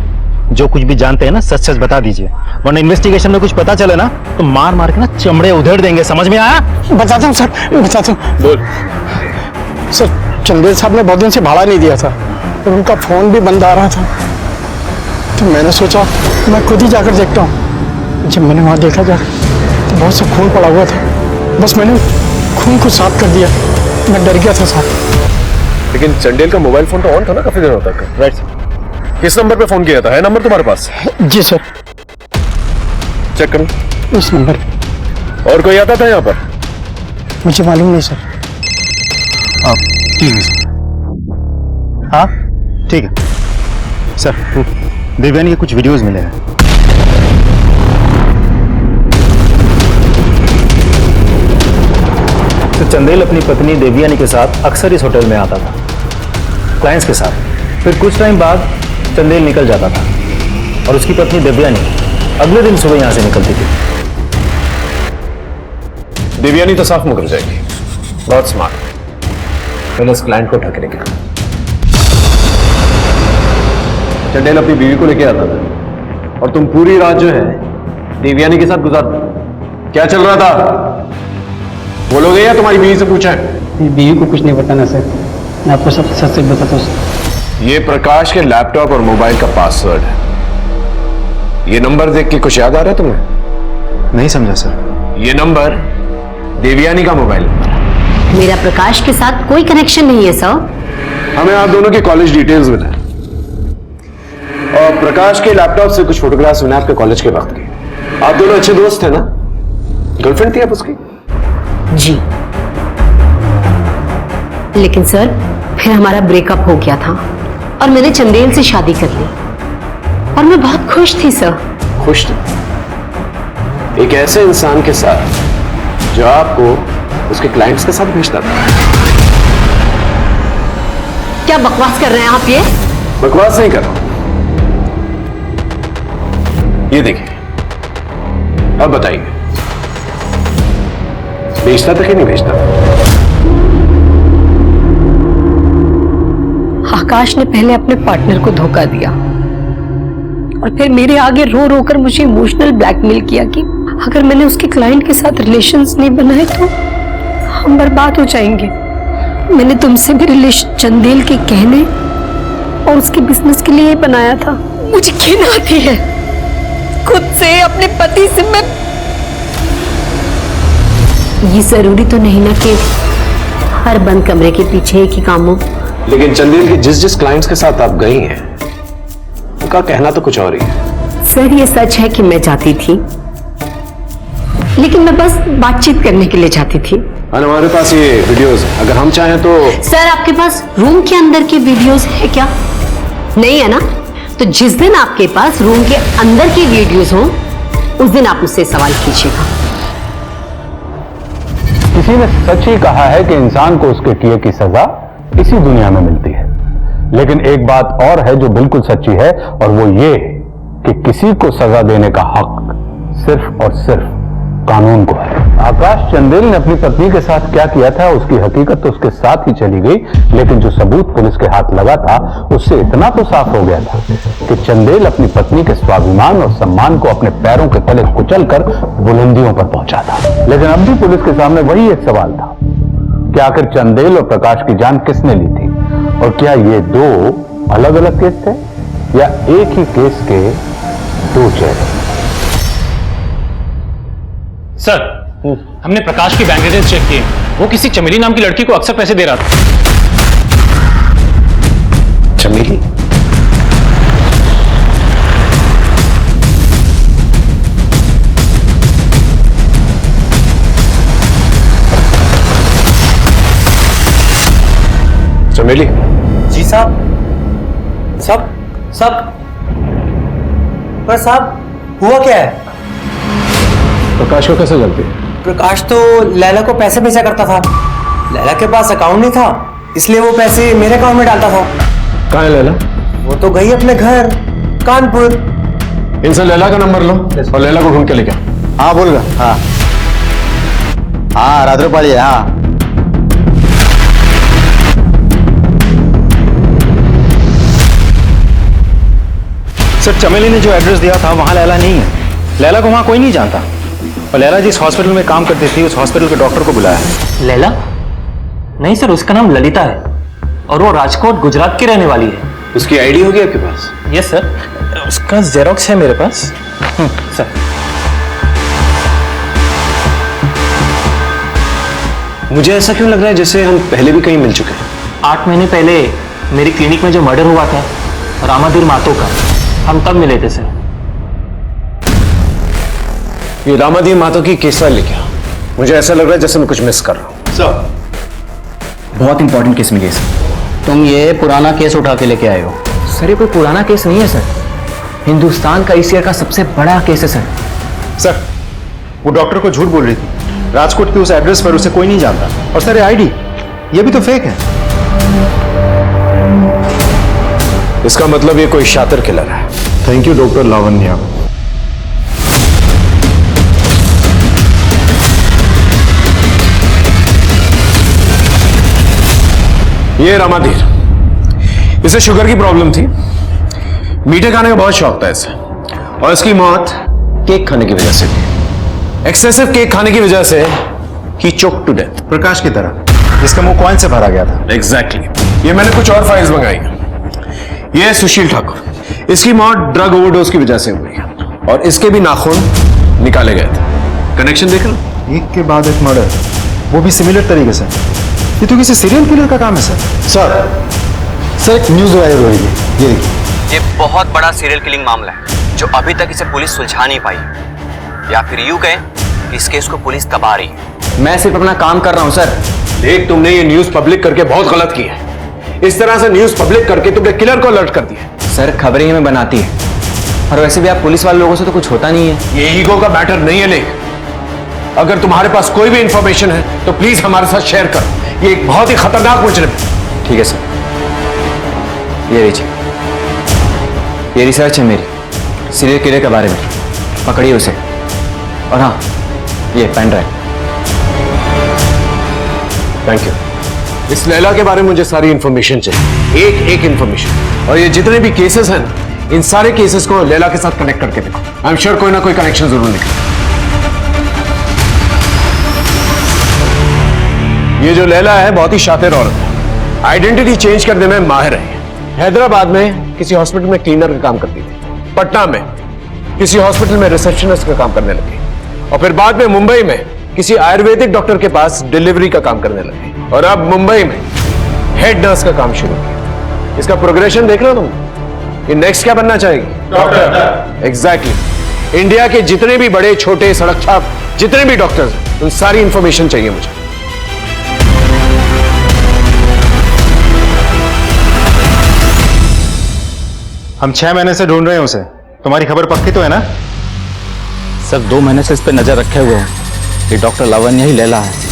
जो कुछ भी जानते हैं ना, सच सच बता दीजिए, वरना इन्वेस्टिगेशन में कुछ पता चले ना तो मार मार के ना चमड़े उधेड़ देंगे। समझ में आया? बताता हूँ सर, बताता हूँ। बोल। सर, चंदेल साहब ने बहुत दिन से भाड़ा नहीं दिया था और उनका फोन भी बंद आ रहा था, तो मैंने सोचा मैं खुद ही जाकर देखता हूँ। जब मैंने वहाँ देखा जाकर तो बहुत सा खून पड़ा हुआ था। बस मैंने खून को साफ कर दिया, मैं डर गया था साहब। लेकिन चंदेल का मोबाइल फोन तो ऑन था ना काफी दिनों तक। राइट। किस नंबर पे फोन किया था? है नंबर तुम्हारे पास? जी सर। चेक करो इस नंबर। और कोई आता था यहाँ पर? मुझे मालूम नहीं सर। ठीक है सर। हाँ ठीक है सर। देवयानी के कुछ वीडियोस मिले हैं। तो चंदेल अपनी पत्नी देवयानी के साथ अक्सर इस होटल में आता था, क्लाइंट्स के साथ। फिर कुछ टाइम बाद चंदेल निकल जाता था और उसकी पत्नी देवयानी अगले दिन सुबह यहां से निकलती थी। देवयानी तो साफ मुकर जाएगी। बहुत स्मार्ट। पहले उस क्लाइंट को ठकने के। चंदेल अपनी बीवी को लेके आता था और तुम पूरी रात जो है देवयानी के साथ गुजारते। क्या चल रहा था बोलोगे या तुम्हारी बीवी से पूछा है? बीवी को कुछ नहीं बताना सर, मैं आपको सब सच सच बताता हूँ। ये प्रकाश के लैपटॉप और मोबाइल का पासवर्ड है। ये नंबर देख के कुछ याद आ रहा है तुम्हें? नहीं समझा सर। ये नंबर देवयानी का मोबाइल नंबर है। मेरा प्रकाश के साथ कोई कनेक्शन नहीं है सर। हमें आप दोनों की कॉलेज डिटेल्स मिले और प्रकाश के लैपटॉप से कुछ फोटोग्राफ्स मिले आपके कॉलेज के वक्त के। आप दोनों अच्छे दोस्त थे ना? गर्लफ्रेंड थी आप उसकी? जी, लेकिन सर फिर हमारा ब्रेकअप हो गया था और मैंने चंदेल से शादी कर ली और मैं बहुत खुश थी सर। खुश थी एक ऐसे इंसान के साथ जो आपको उसके क्लाइंट्स के साथ भेजता था। क्या बकवास कर रहे हैं आप? ये बकवास नहीं कर रहा हूं। ये देखिए, अब बताइए भेजता था कि नहीं भेजता? आकाश ने पहले अपने पार्टनर को धोखा दिया और फिर मेरे आगे रो रो कर मुझे इमोशनल ब्लैकमेल किया कि अगर मैंने उसके क्लाइंट के साथ रिलेशंस नहीं बनाए तो हम बर्बाद हो जाएंगे। मैंने तुमसे भी रिलेशन चंदेल के कहने और उसके बिजनेस के लिए बनाया था। मुझे घिन आती है खुद से, अपने पति से। मैं ये जरूरी तो नहीं ना कि हर बंद कमरे के पीछे एक ही काम हो। लेकिन चंदेल की जिस जिस क्लाइंट्स के साथ आप गई हैं उनका कहना तो कुछ और ही है। सर ये सच है कि मैं जाती थी, लेकिन मैं बस बातचीत करने के लिए जाती थी। हमारे पास ये वीडियोस हैं, अगर हम चाहें तो। सर आपके पास रूम के अंदर की वीडियोस है क्या? नहीं है ना? तो जिस दिन आपके पास रूम के अंदर की वीडियोस हो उस दिन आप मुझसे सवाल कीजिएगा। किसी ने सच ही कहा है कि इंसान को उसके किए की सजा इसी दुनिया में मिलती है। लेकिन एक बात और है जो बिल्कुल सच्ची है, और वो ये कि किसी को सजा देने का हक सिर्फ और सिर्फ कानून को है। आकाश चंदेल ने अपनी पत्नी के साथ क्या किया था उसकी हकीकत तो उसके साथ ही चली गई, लेकिन जो सबूत पुलिस के हाथ लगा था उससे इतना तो साफ हो गया था कि चंदेल अपनी पत्नी के स्वाभिमान और सम्मान को अपने पैरों के तले कुचलकर बुलंदियों पर पहुंचा था। लेकिन अब भी पुलिस के सामने वही एक सवाल था कि आखिर चंदेल और प्रकाश की जान किसने ली थी, और क्या ये दो अलग अलग केस थे या एक ही केस के दो चेहरे। सर, हमने प्रकाश की बैंक डिटेल्स चेक किए। वो किसी चमेली नाम की लड़की को अक्सर पैसे दे रहा था। चमेली? चमेली? जी साहब। सब पर साहब हुआ क्या है? प्रकाश को कैसे जानती है? प्रकाश तो लैला को पैसे भेजा करता था। लैला के पास अकाउंट नहीं था, इसलिए वो पैसे मेरे अकाउंट में डालता था। कहाँ है लैला? वो तो गई अपने घर कानपुर। इनसे लैला का नंबर लो और लैला को ढूंढ के लेके आओ। हाँ बोल रहा। हाँ हाँ रात्रोपाली है। हाँ सर, चमेली ने जो एड्रेस दिया था वहां लैला नहीं है। लैला को वहां कोई नहीं जानता, और लैला जिस हॉस्पिटल में काम करती थी उस हॉस्पिटल के डॉक्टर को बुलाया है। लैला? नहीं सर, उसका नाम ललिता है और वो राजकोट गुजरात की रहने वाली है। उसकी आईडी होगी आपके पास? यस सर, उसका जेरोक्स है मेरे पास। सर मुझे ऐसा क्यों लग रहा है जैसे हम पहले भी कहीं मिल चुके हैं। 8 महीने पहले मेरी क्लिनिक में जो मर्डर हुआ था रामाधीर मातो का, हम तब मिले थे सर। ये रामाधीर मातो की केस फाइल लेके आओ। मुझे ऐसा लग रहा है जैसे मैं कुछ मिस कर रहा हूं। सर बहुत इंपॉर्टेंट केस मिली सर। तुम ये पुराना केस उठा के लेके आए हो। सर ये कोई पुराना केस नहीं है सर, हिंदुस्तान का इस ईयर का सबसे बड़ा केस है सर। सर, वो डॉक्टर को झूठ बोल रही थी। राजकोट के उस एड्रेस पर उसे कोई नहीं जानता। और सर, ये आईडी ये भी तो फेक है। इसका मतलब ये कोई शातिर किलर है। Thank you doctor Lavanya. ये रामाधीर, इसे शुगर की प्रॉब्लम थी। मीठे खाने का बहुत शौक था इसे, और इसकी मौत केक खाने की वजह से थी। एक्सेसिव केक खाने की वजह से ही चोक टू डेथ। प्रकाश की तरह, जिसका मुंह कॉइन से भरा गया था। एग्जैक्टली। ये मैंने कुछ और फाइल्स मंगाई। ये है सुशील ठाकुर, इसकी मौत ड्रग ओवरडोज की वजह से हुई, और इसके भी नाखून निकाले गए थे। कनेक्शन देख लो। एक के बाद एक मर्डर, वो भी सिमिलर तरीके से। ये तो किसी सीरियल किलर का काम है सर। सर एक न्यूज वायरल हो रही है, ये देखिए। ये बहुत बड़ा सीरियल किलिंग मामला है जो अभी तक इसे पुलिस सुलझा नहीं पाई, या फिर यूं कहें कि इस केस को पुलिस दबा रही है। मैं सिर्फ अपना काम कर रहा हूं सर। देख, तुमने ये न्यूज पब्लिक करके बहुत गलत किया है। इस तरह से न्यूज पब्लिक करके तुमने किलर को अलर्ट कर दिया। सर खबरें ही हमें बनाती है, और वैसे भी आप पुलिस वाले लोगों से तो कुछ होता नहीं है। ये ईगो का मैटर नहीं है। लेकिन अगर तुम्हारे पास कोई भी इंफॉर्मेशन है तो प्लीज हमारे साथ शेयर करो। ये एक बहुत ही खतरनाक मुजरिम है। ठीक है सर, ये लीजिए, ये रिसर्च है मेरी सीरियल किलर के बारे में। पकड़िए उसे। और हाँ, ये पेन ड्राइव। Thank you. इस लैला के बारे में मुझे सारी इंफॉर्मेशन चाहिए, एक एक इंफॉर्मेशन। और ये जितने भी केसेस हैं, इन सारे केसेस को लैला के साथ कनेक्ट करके देखो। आई एम श्योर कोई ना कोई कनेक्शन जरूर निकले। ये जो लैला है बहुत ही शातिर औरत है, आइडेंटिटी चेंज करने में माहिर है। हैदराबाद में किसी हॉस्पिटल में क्लीनर का काम करती थी, पटना में किसी हॉस्पिटल में रिसेप्शनिस्ट का काम करने लगी, और फिर बाद में मुंबई में किसी आयुर्वेदिक डॉक्टर के पास डिलीवरी का काम करने लगी। और अब मुंबई में हेड नर्स का काम शुरू किया। इसका प्रोग्रेशन देख लो तुम, ये नेक्स्ट क्या बनना चाहेगी? डॉक्टर। एग्जैक्टली। इंडिया के जितने भी बड़े छोटे सड़क छाप जितने भी डॉक्टर्स हैं, उन सारी इंफॉर्मेशन चाहिए मुझे। हम 6 महीने से ढूंढ रहे हैं उसे। तुम्हारी खबर पक्की तो है ना? सर 2 महीने से इस पे नजर रखे हुए हैं। ये डॉक्टर लावण्य ही लैला है।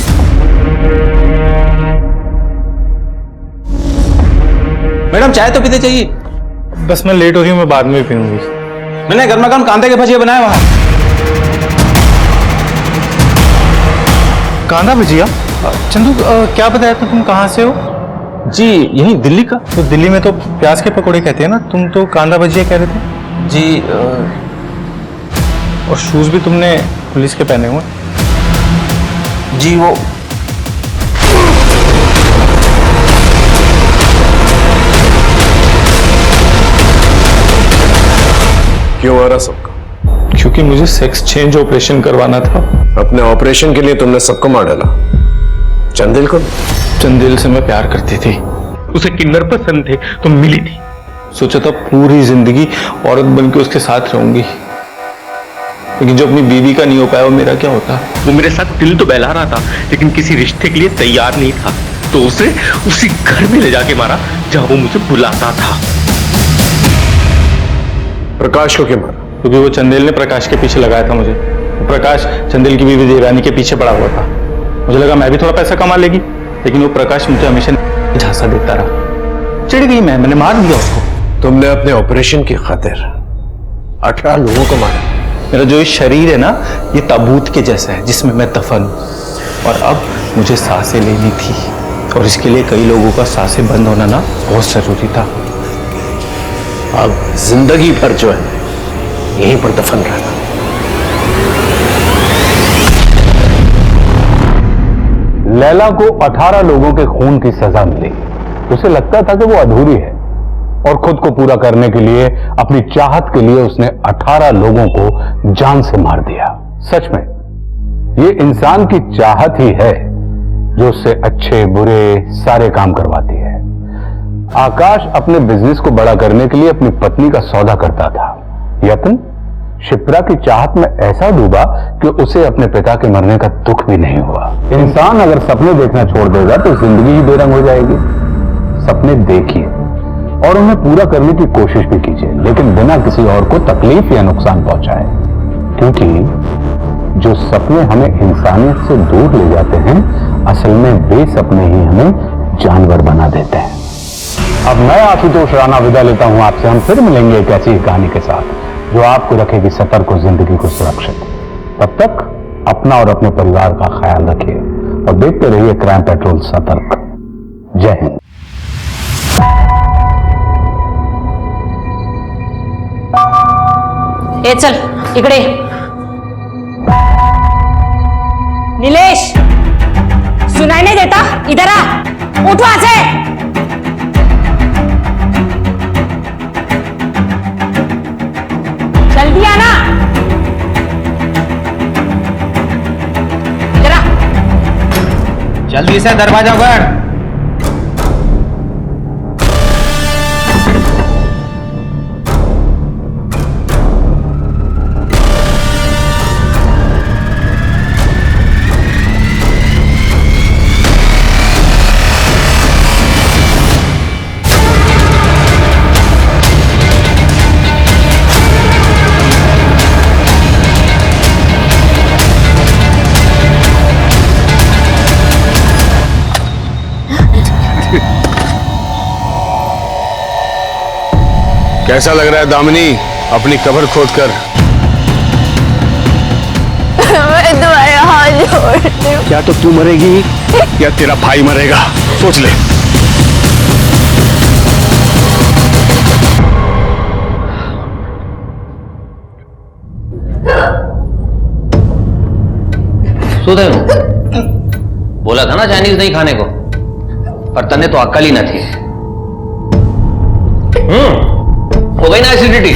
मैडम चाय तो पीते चाहिए। बस मैं लेट हो रही हूँ, मैं बाद में भी पीऊंगी। मैंने गर्मा गर्म कांदे के भजिए बनाए वहां। कांदा भजिया? चंदू क्या बताया था, तुम कहाँ से हो? जी यही दिल्ली का। तो दिल्ली में तो प्याज के पकोड़े कहते हैं ना, तुम तो कांदा भजिया कह रहे थे। जी और शूज भी तुमने पुलिस के पहने हुए? जी वो क्यों आ रहा सबका? क्योंकि मुझे सेक्स चेंज ऑपरेशन करवाना था। अपने ऑपरेशन के लिए तुमने सबको मार डाला, चंदेल को? चंदेल से मैं प्यार करती थी, उसे किन्नर पसंद थे तो मिली थी। सोचा था पूरी जिंदगी औरत बन के उसके साथ रहूंगी, लेकिन जो अपनी बीवी का नहीं हो पाया वो मेरा क्या होता। वो मेरे साथ दिल तो बहला रहा था, लेकिन किसी रिश्ते के लिए तैयार नहीं था, तो उसे उसी घर में ले जाके मारा जहां वो मुझे बुलाता था। प्रकाश को क्यों मारा? क्योंकि वो चंदेल ने प्रकाश के पीछे लगाया था मुझे। प्रकाश चंदेल की बीवी देवरानी के पीछे पड़ा हुआ था। मुझे लगा मैं भी थोड़ा पैसा कमा लेगी, लेकिन वो प्रकाश मुझे हमेशा झांसा देता रहा। चिढ़ गई मैंने मार दिया उसको। तुमने अपने ऑपरेशन की खातिर 18 लोगों को मारा। मेरा जो ये शरीर है ना, ये ताबूत के जैसा है जिसमें मैं दफन हूं, और अब मुझे सांसें लेनी थी, और इसके लिए कई लोगों का सांसें बंद होना ना बहुत जरूरी था। अब जिंदगी भर जो है यहीं पर दफन रहना। लैला को 18 लोगों के खून की सजा मिली। उसे लगता था कि वो अधूरी है, और खुद को पूरा करने के लिए, अपनी चाहत के लिए उसने 18 लोगों को जान से मार दिया। सच में ये इंसान की चाहत ही है जो उससे अच्छे बुरे सारे काम करवाती है। आकाश अपने बिजनेस को बड़ा करने के लिए अपनी पत्नी का सौदा करता था। यत्न शिप्रा की चाहत में ऐसा डूबा कि उसे अपने पिता के मरने का दुख भी नहीं हुआ। इंसान अगर सपने देखना छोड़ देगा तो जिंदगी ही बेरंग हो जाएगी। सपने देखिए और उन्हें पूरा करने की कोशिश भी कीजिए, लेकिन बिना किसी और को तकलीफ या नुकसान पहुंचाए, क्योंकि जो सपने हमें इंसानियत से दूर ले जाते हैं, असल में वे सपने ही हमें जानवर बना देते हैं। अब मैं आशुतोष राणा विदा लेता हूं आपसे। हम फिर मिलेंगे एक ऐसी कहानी के साथ जो आपको रखेगी सतर्क और जिंदगी को सुरक्षित। तब तक अपना और अपने परिवार का ख्याल रखिए और देखते रहिए क्राइम पेट्रोल सतर्क। जय हिंद। ए चल इकडे। नीलेश, सुनाई नहीं देता? इधर आ, उठ वहां से। जल्दी आना। जरा जल्दी से दरवाजा उगड़। कैसा लग रहा है दामिनी, अपनी कब्र खोदकर? मैं तुम्हारे हाथ जोड़ती हूँ। क्या तो तू मरेगी या तेरा भाई मरेगा, सोच ले। सुधे बोला था ना चाइनीज नहीं खाने को, पर तने तो अक्ल ही न थी। हो गई ना एसिडिटी।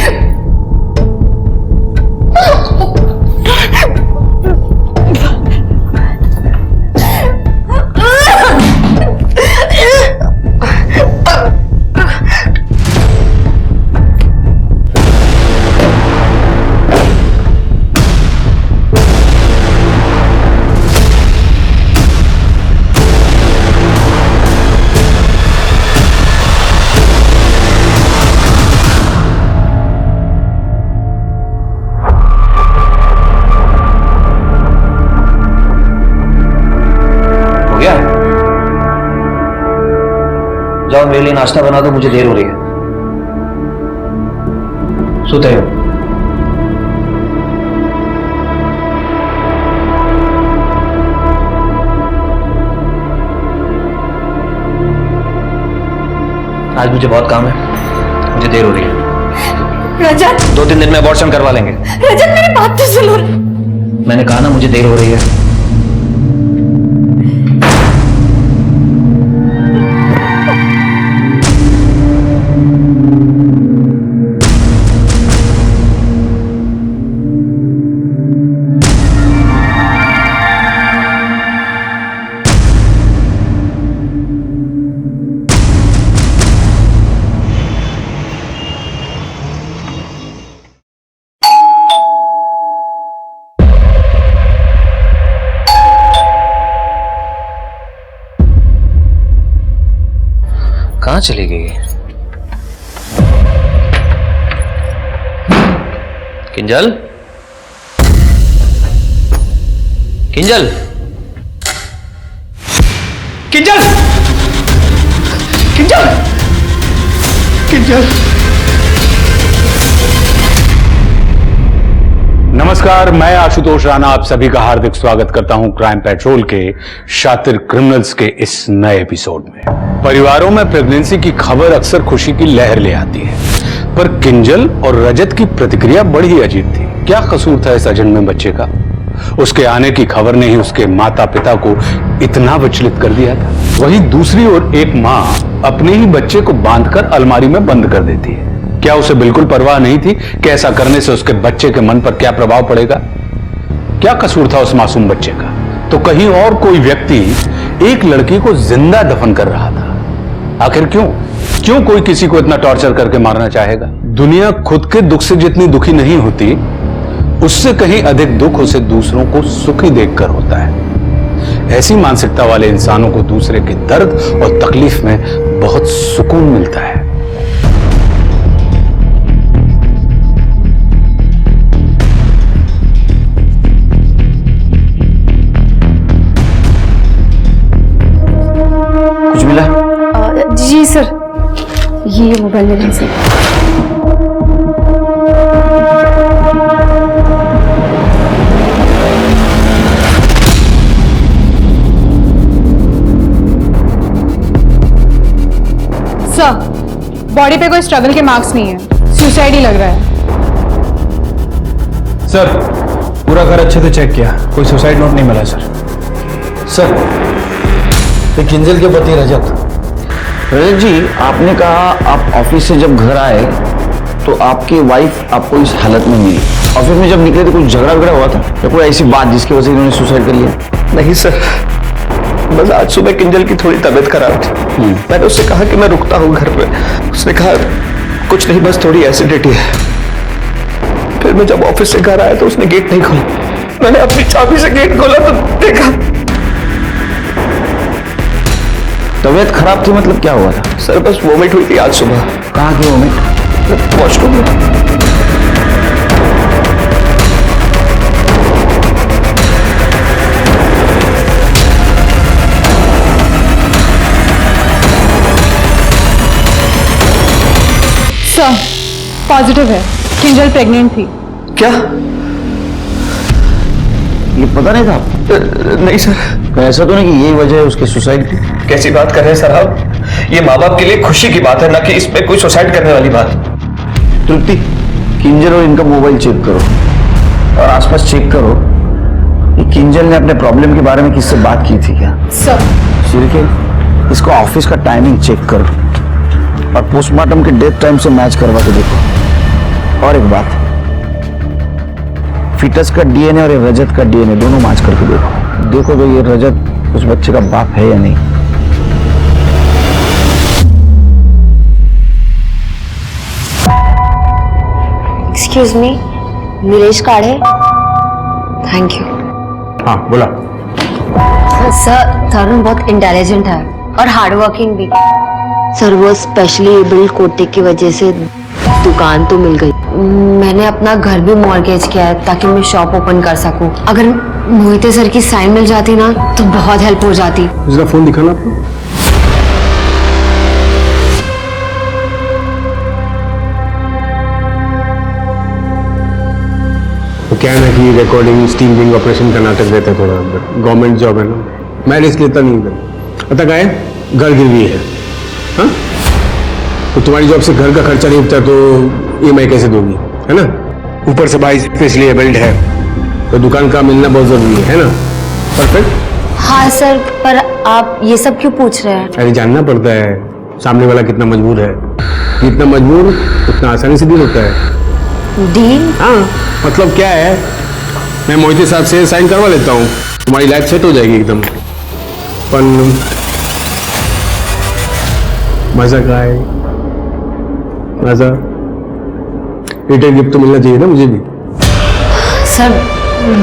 जाओ मेरे लिए नाश्ता बना दो, मुझे देर हो रही है। सोते हो? आज मुझे बहुत काम है, मुझे देर हो रही है। रजत, 2-3 दिन में अबॉर्शन करवा लेंगे। रजत मेरी बात तो सुनो। मैंने कहा ना मुझे देर हो रही है। कहां चली गई? किंजल, किंजल, किंजल, किंजल, किंजल। नमस्कार, मैं आशुतोष राणा आप सभी का हार्दिक स्वागत करता हूं क्राइम पेट्रोल के शातिर क्रिमिनल्स के इस नए एपिसोड में। परिवारों में प्रेगनेंसी की खबर अक्सर खुशी की लहर ले आती है, पर किंजल और रजत की प्रतिक्रिया बड़ी ही अजीब थी। क्या कसूर था इस अजन्मे बच्चे का? उसके आने की खबर ने ही उसके माता पिता को इतना विचलित कर दिया था। वहीं दूसरी ओर एक मां अपने ही बच्चे को बांधकर अलमारी में बंद कर देती है। क्या उसे बिल्कुल परवाह नहीं थी कि ऐसा करने से उसके बच्चे के मन पर क्या प्रभाव पड़ेगा? क्या कसूर था उस मासूम बच्चे का? तो कहीं और कोई व्यक्ति एक लड़की को जिंदा दफन कर रहा था। आखिर क्यों? क्यों कोई किसी को इतना टॉर्चर करके मारना चाहेगा? दुनिया खुद के दुख से जितनी दुखी नहीं होती, उससे कहीं अधिक दुख उसे दूसरों को सुखी देखकर होता है। ऐसी मानसिकता वाले इंसानों को दूसरे के दर्द और तकलीफ में बहुत सुकून मिलता है। कुछ मिला? जी सर, ये मोबाइल ले लें सर। सर, बॉडी पे कोई स्ट्रगल के मार्क्स नहीं है, सुसाइड ही लग रहा है। सर, पूरा घर अच्छे से चेक किया, कोई सुसाइड नोट नहीं मिला सर। सर, ये किंजल के पति रजत जी, आपने कहा आप ऑफिस से जब घर आए तो आपकी वाइफ आपको इस हालत में मिली। ऑफिस में जब निकले तो कुछ झगड़ा वगड़ा हुआ था या कोई ऐसी बात जिसकी वजह से इन्होंने सुसाइड कर लिया? नहीं सर, बस आज सुबह किंजल की थोड़ी तबीयत खराब थी। मैंने उससे कहा कि मैं रुकता हूँ घर पे। उसने कहा कुछ नहीं, बस थोड़ी एसिडिटी है। फिर मैं जब ऑफिस से घर आया तो उसने गेट नहीं खोला। मैंने अपनी चाबी से गेट खोला तो देखा। तबीयत खराब थी मतलब क्या हुआ था? सर बस वोमिट हुई थी आज सुबह। कहाँ की वोमिट? वॉशरूम में। सर, पॉजिटिव है, किंजल प्रेग्नेंट थी। क्या? ये पता नहीं था? नहीं सर। तो ऐसा तो नहीं कि यही वजह है उसके सुसाइड की? कैसी बात कर रहे हैं सर आप? ये माँ बाप के लिए खुशी की बात है, ना कि इसमें कोई सुसाइड करने वाली बात। तृप्ति, किंजल और इनका मोबाइल चेक करो और आसपास चेक करो कि किंजल ने अपने प्रॉब्लम के बारे में किससे बात की थी क्या? सर, सिर्के, इसको ऑफिस का टाइमिंग चेक करो और पोस्टमार्टम के डेथ टाइम से मैच करवा के देखो। और एक बात, फीटस का डीएनए और ये रजत का डीएनए दोनों मैच करके देखो तो ये रजत उस बच्चे का बाप है या नहीं। एक्सक्यूज मी, नीलेश काढ़े। Thank you. हाँ बोला। सर, तरुण बहुत इंटेलिजेंट है और हार्ड वर्किंग भी। सर, वो स्पेशली एबल्ड कोटे की वजह से दुकान तो मिल गई। मैंने अपना घर भी मॉर्गेज किया है ताकि मैं शॉप ओपन कर सकूं। अगर मोहिते सर की साइन मिल जाती ना तो बहुत हेल्प हो जाती। इसका फोन दिखाना आपको। क्या है ना कि रिकॉर्डिंग स्टीमिंग ऑपरेशन का नाटक रहता है थोड़ा, गवर्नमेंट जॉब है ना, मैं रिस्क लेता नहीं कर। पता क्या है, घर गिरवी है, हाँ? तो तुम्हारी जॉब से घर का खर्चा नहीं उठता तो EMI कैसे दोगी, है ना? ऊपर से भाई स्पेशली एबल्ड है, तो दुकान का मिलना बहुत जरूरी है ना? परफेक्ट। हाँ सर, पर आप ये सब क्यों पूछ रहे हैं? अरे जानना पड़ता है सामने वाला कितना मजबूर है, जितना मजबूर उतना आसानी से डील होता है। डील? हाँ, मतलब क्या है, मैं मोहिते साहब से साइन करवा लेता हूँ, तुम्हारी लाइफ सेट हो जाएगी एकदम। पर मजा का है, मजा रिटर्न गिफ्ट तो मिलना चाहिए ना मुझे भी। सर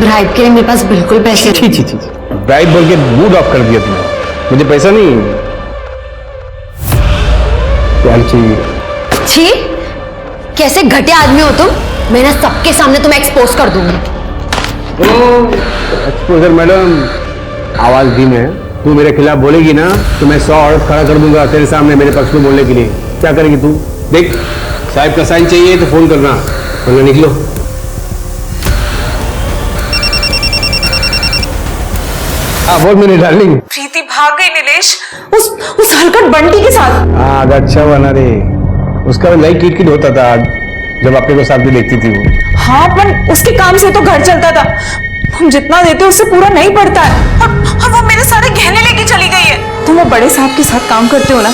ब्राइब के लिए मेरे पास बिल्कुल पैसे छी छी छी, ब्राइब बोल के मूड ऑफ कर दिया तुमने, मुझे पैसा नहीं, प्यार चाहिए। छी, कैसे घटिया आदमी हो तुम, मैं ना सबके सामने तुम्हें एक्सपोज कर दूंगी। एक्सपोजर मैडम, आवाज धीम है, तू मेरे खिलाफ बोलेगी ना तो मैं 100 औरत खड़ा कर दूंगा तेरे सामने मेरे पक्ष में बोलने के लिए। क्या करेगी तू? देख, साहब का साइन चाहिए तो फोन करना, वरना निकलो। हाँ बोल मेरी डार्लिंग। प्रीति भाग गई नीलेश, उस हलकट बंटी के साथ। हाँ अच्छा बना रे, उसका लाइक किट होता था जब अपने को साथ में देखती थी वो। हाँ, पर उसके काम से तो घर चलता था, हम जितना देते उससे पूरा नहीं पड़ता है, और वो मेरे सारे गहने लेके चली गई है। तुम वो बड़े साहब के साथ काम करते हो ना,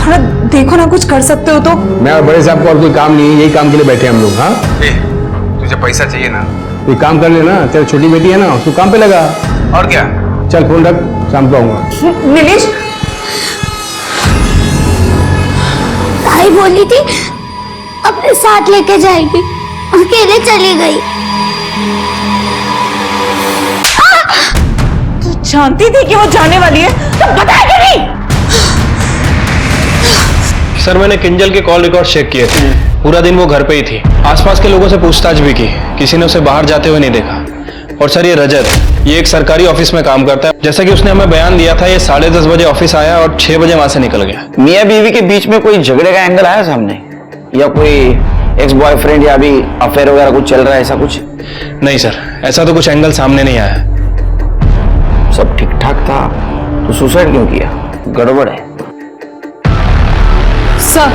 थोड़ा देखो ना, कुछ कर सकते हो तो। मैं और बड़े साहब को और कोई काम नहीं है, यही काम के लिए बैठे हम लोग। हाँ, तुझे पैसा चाहिए ना, कोई काम कर लेना, तेरी छोटी बेटी है ना, उसको काम पे लगा। और क्या, चल फोन रख, शाम को आऊंगा। नीलेश, भाई बोली थी अपने साथ लेके जाएगी, अकेले चली गई। तू जानती थी कि वो जाने वाली है तो बताया क्यों नहीं? सर मैंने किंजल के कॉल रिकॉर्ड चेक किए थे, पूरा दिन वो घर पे ही थी, आसपास के लोगों से पूछताछ भी की, किसी ने उसे बाहर जाते हुए नहीं देखा। और सर ये रजत, ये एक सरकारी ऑफिस में काम करता है, जैसा कि उसने हमें बयान दिया था, ये 10:30 बजे ऑफिस आया और 6 बजे वहां से निकल गया। मियाँ बीवी के बीच में कोई झगड़े का एंगल आया सामने, या कोई एक्स बॉयफ्रेंड या अभी अफेयर वगैरह कुछ चल रहा है, ऐसा कुछ? नहीं सर, ऐसा तो कुछ एंगल सामने नहीं आया। सब ठीक ठाक था तो सुसाइड क्यों किया? गड़बड़ है। सर,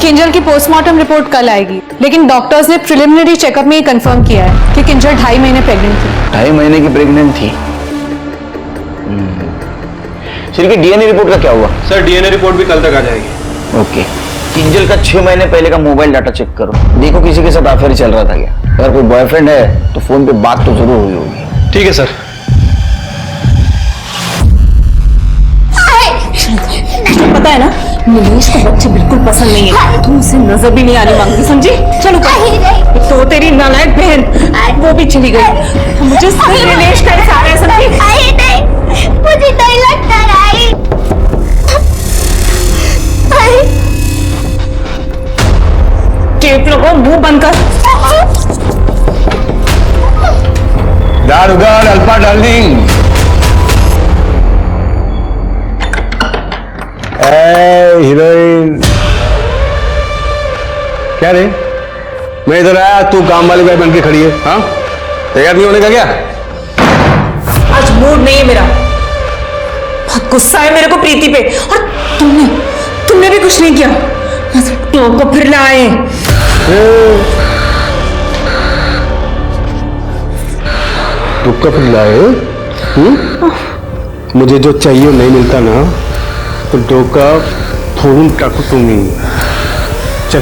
किंजल की पोस्टमार्टम रिपोर्ट कल आएगी, लेकिन डॉक्टर्स ने प्रिलिमिनरी चेकअप में ये कंफर्म किया है कि किंजल 2.5 महीने प्रेग्नेंट थी। 2.5 महीने की प्रेग्नेंट थी। ठीक है, DNA रिपोर्ट का क्या हुआ? सर DNA रिपोर्ट भी कल तक आ जाएगी। ओके, किंजल का 6 महीने पहले का मोबाइल डाटा चेक करो, देखो किसी के साथ अफेयर चल रहा था क्या। अगर कोई बॉयफ्रेंड है तो फोन पे बात तो जरूर हुई होगी। ठीक है सर। पता है ना, नीलेश को बच्चे बिल्कुल पसंद नहीं है, तुम उसे नजर भी नहीं आने मांगती, समझी? चलो तो तेरी नालायक बहन वो भी चली गई, मुझे सिर्फ नीलेश का एहसास है, समझी? नहीं, मुझे नहीं लगता राई। टेप लोगों, मुंह बंद कर। दारुगार अल्फा डार्लिंग। हीरोइन, क्या रे, मैं इधर आया, तू काम वाली बाई बन के खड़ी है। हाँ, तैयार नहीं होने का क्या? आज मूड नहीं है मेरा, बहुत गुस्सा है मेरे को प्रीति पे, और तुमने भी कुछ नहीं किया, को फिर लाए। दुख का फिर लाए? मुझे जो चाहिए वो नहीं मिलता ना तो डोका फोन टाकू तुम्ही। चल,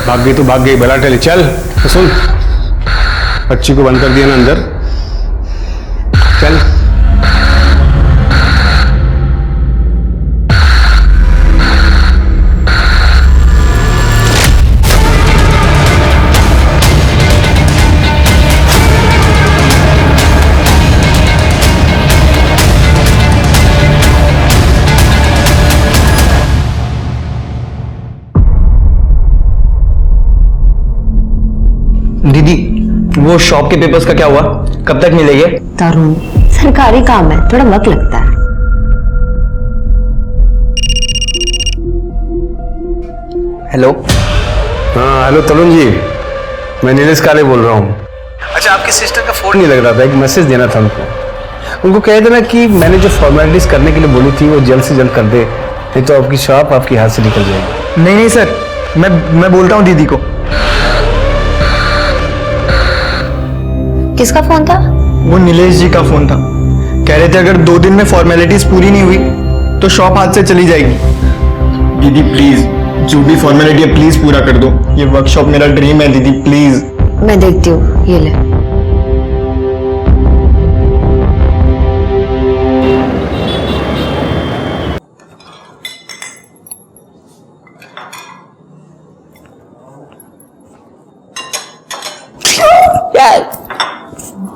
भाग गई तो भाग गई, बला टली। चल तो सुन, बच्ची को बंद कर दिया ना अंदर, चल। दीदी, वो शॉप के पेपर्स का क्या हुआ? कब तक मिलेंगे? तरुण, सरकारी काम है, थोड़ा वक्त लगता है। हेलो। हाँ हेलो तरुण जी, मैं नीलेश काले बोल रहा हूँ। अच्छा, आपकी सिस्टर का फोन नहीं लग रहा था, एक मैसेज देना था उनको कह देना कि मैंने जो फॉर्मेलिटीज करने के लिए बोली थी वो जल्द से जल्द कर दे, नहीं तो आपकी शॉप आपके हाथ से निकल जाएगी। नहीं नहीं सर, मैं बोलता हूँ दीदी को। किसका फोन था? वो नीलेश जी का फोन था। कह रहे थे अगर 2 दिन में फॉर्मेलिटीज पूरी नहीं हुई तो शॉप हाथ से चली जाएगी। दीदी प्लीज, जो भी फॉर्मेलिटी है प्लीज पूरा कर दो। ये वर्कशॉप मेरा ड्रीम है दीदी, प्लीज। मैं देखती हूँ, ये ले।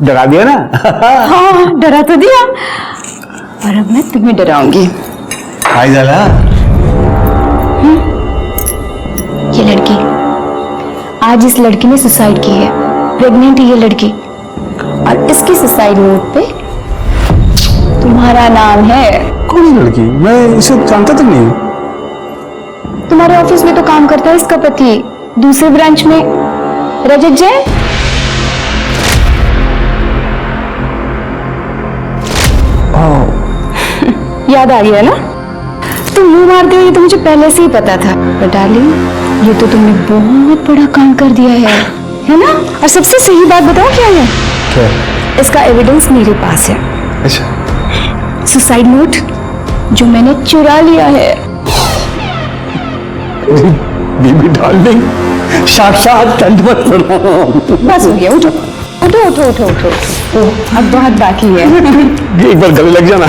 डरा दिया ना? हाँ, डरा तो दिया, और अब मैं तुम्हें डराऊंगी। हाय जाला। ये लड़की, आज इस लड़की ने सुसाइड की है। प्रेग्नेंट है ये लड़की, और इसकी सुसाइड नोट पे तुम्हारा नाम है। कौन लड़की? मैं इसे जानता तो नहीं। तुम्हारे ऑफिस में तो काम करता है इसका पति, दूसरे ब्रांच में, रजत जैन। याद आ गया ना? तुम मुंह मारते हो, ये तो मुझे पहले से ही पता था। पर डार्लिंग, ये तो तुमने बहुत बड़ा काम कर दिया है ना? और सबसे सही बात बताओ क्या है? क्या? इसका एविडेंस मेरे पास है। अच्छा। सुसाइड नोट जो मैंने चुरा लिया है। बीबी डार्लिंग, साक्षात दंडवत प्रणाम। बस हो गया, उठो उठो उठो उठो उठो, अब बहुत बाकी है। एक बार गले लग जाना।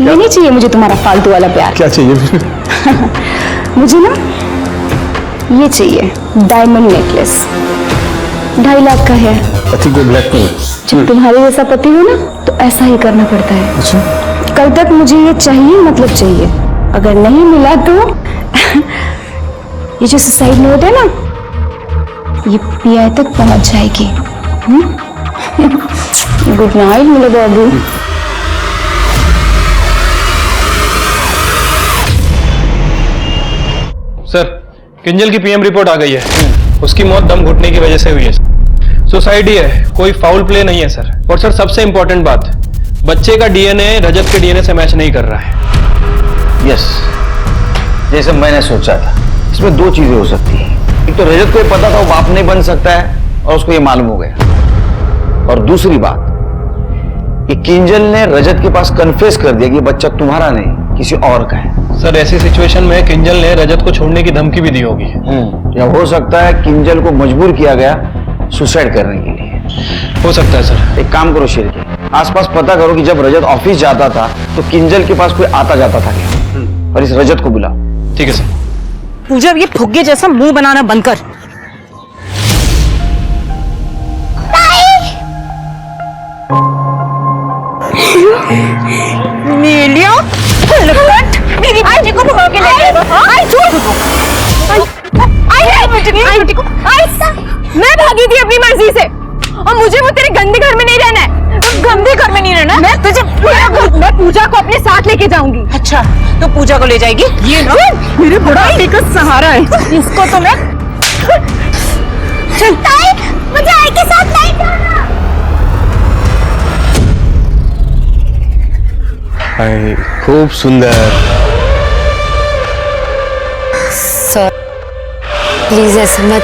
ये नहीं चाहिए मुझे तुम्हारा फालतू वाला प्यार। क्या चाहिए? मुझे ना ये चाहिए, डायमंड नेकलेस, 2.5 लाख का है। पति को ब्लैक में। जब तुम्हारे जैसा पति हो ना तो ऐसा ही करना पड़ता है। अच्छा। कल तक मुझे ये चाहिए, मतलब चाहिए। अगर नहीं मिला तो ये जो सुसाइड नोट है ना, ये पीआई तक पहुंच जाएगी। गुड नाइट मेरे बाबू। सर, किंजल की पीएम रिपोर्ट आ गई है। उसकी मौत दम घुटने की वजह से हुई है। सुसाइड ही है, कोई फाउल प्ले नहीं है सर। और सर, सबसे इंपॉर्टेंट बात, बच्चे का डीएनए रजत के डीएनए से मैच नहीं कर रहा है। यस, जैसे मैंने सोचा था। इसमें 2 चीजें हो सकती हैं। एक तो रजत को ये पता था वो बाप नहीं बन सकता है और उसको ये मालूम हो गया, और दूसरी बात कि किंजल ने रजत के पास कन्फेस कर दिया कि बच्चा तुम्हारा नहीं किसी और का है। सर, ऐसी सिचुएशन में किंजल ने रजत को छोड़ने की धमकी भी दी होगी। या हो सकता है किंजल को मजबूर किया गया सुसाइड करने के लिए। हो सकता है सर। एक काम करो शेर के, आसपास पता करो कि जब रजत ऑफिस जाता था तो किंजल के पास कोई आता जाता था क्या, और इस रजत को बुलाओ। ठीक है सर। पूजा, ये फुग्गे जैसा मुंह बनाना बंद कर। नीलिया, मेरी बेटी को भगा के ले गए। मैं भागी थी अपनी मर्जी से, और मुझे वो तेरे गंदे घर में नहीं रहना है। गंदे घर में नहीं रहना। मैं पूजा को अपने साथ लेके जाऊंगी। अच्छा, तो पूजा को ले जाएगी? ये ना मेरे बुढ़ापे का सहारा है, इसको तो मैं। चल, मुझे आई के साथ नहीं जाना। खूब सुंदर। सर प्लीज ऐसा मत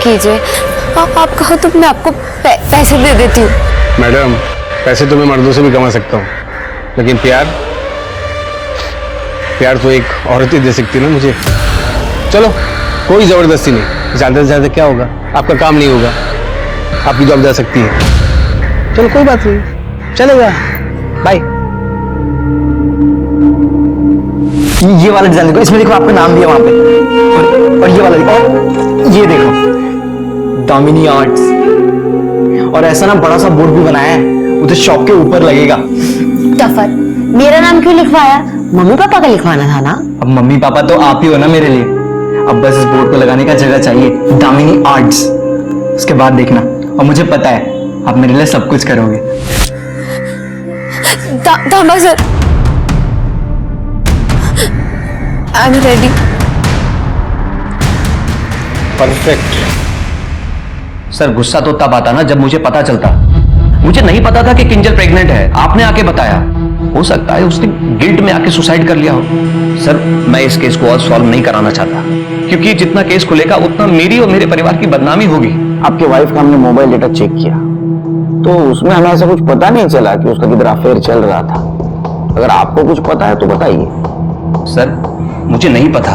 कीजिए। आप कहो तो मैं आपको पैसे दे देती हूँ। मैडम, पैसे तो मैं मर्दों से भी कमा सकता हूँ, लेकिन प्यार तो एक औरत ही दे सकती है ना मुझे। चलो, कोई जबरदस्ती नहीं। ज्यादा से ज्यादा क्या होगा, आपका काम नहीं होगा, आपकी जॉब जा सकती है। चलो कोई बात नहीं, चलेगा। बाय। ये वाला डिजाइन देखो, इसमें देखो आपका नाम दिया वहां पे, और ये वाला देखो, और ये देखो दामिनी आर्ट्स, और ऐसा ना बड़ा सा बोर्ड भी बनाया है, उधर शॉप के ऊपर लगेगा। टफर, मेरा नाम क्यों लिखवाया? मम्मी पापा का लिखवाना था ना। अब मम्मी पापा तो आप ही हो ना मेरे लिए। अब बस इस बोर्ड को लगाने का जगह चाहिए, दामिनी आर्ट्स। उसके बाद देखना, और मुझे पता है आप मेरे लिए सब कुछ करोगे। दामा sir, I am ready. Perfect. Sir गुस्सा तो तब आता ना जब मुझे पता चलता। मुझे नहीं पता था कि किंजल प्रेग्नेंट है, आपने आके बताया। हो सकता है उसने गिल्ट में आके सुसाइड कर लिया हो। सर मैं इस केस को और सॉल्व नहीं कराना चाहता, क्योंकि जितना केस खुलेगा उतना मेरी और मेरे परिवार की बदनामी होगी। आपके वाइफ का हमने मोबाइल डेटा चेक किया तो उसमें हमें ऐसा कुछ पता नहीं चला कि उसका किधर अफेयर चल रहा था। अगर आपको कुछ पता है तो बताइए। सर मुझे नहीं पता।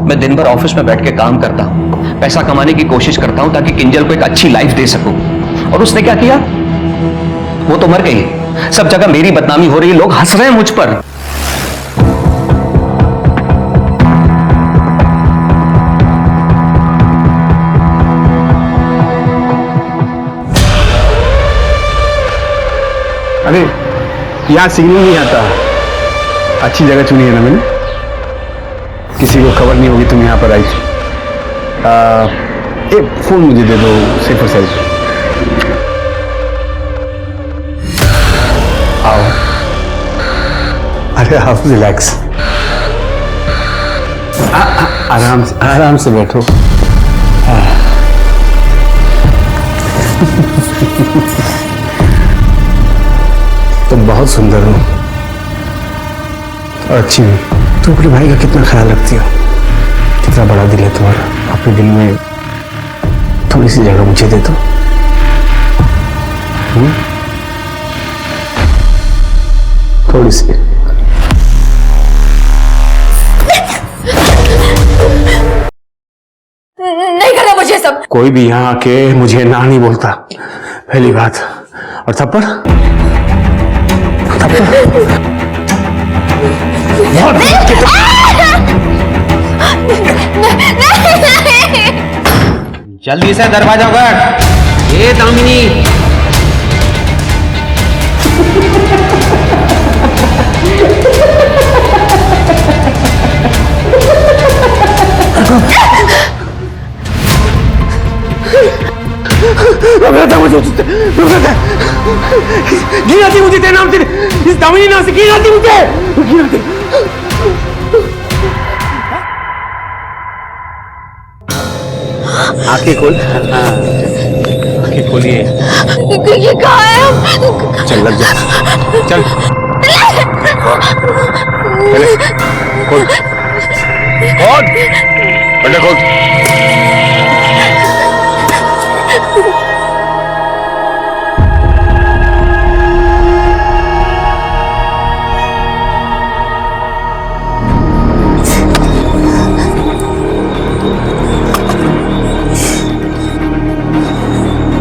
मैं दिन भर ऑफिस में बैठ के काम करता हूं, पैसा कमाने की कोशिश करता हूं ताकि किंजल को एक अच्छी लाइफ दे सकूं। और उसने क्या किया? वो तो मर गई। सब जगह मेरी बदनामी हो रही है, लोग हंस रहे हैं मुझ पर। अरे यहाँ सिग्नल नहीं आता। अच्छी जगह चुनी है ना मैंने, किसी को खबर नहीं होगी तुम यहाँ पर आई। एक फोन मुझे दे दो, सेफर साइड। आओ। अरे आओ, रिलैक्स। आराम से बैठो। तुम बहुत सुंदर हो और अच्छी हो। तुम अपने भाई का कितना ख्याल रखती हो, कितना बड़ा दिल है तुम्हारा। अपने दिल में थोड़ी सी जगह मुझे दे दो। थोड़ी सी। नहीं करना मुझे सब। कोई भी यहाँ आके मुझे ना नहीं बोलता, पहली बात। और थप्पड़ जल्दी से दरवाजा उघड़। ये दामिनी, घी आती मुझे तेरे नाम से, इस दामिनी नाम से घी आती मुझे। घी आती। आंखें खोल। आंखें खोलिए। ये कहाँ है हम? चल लग जा, चल। खोल खोल, बंदा खोल।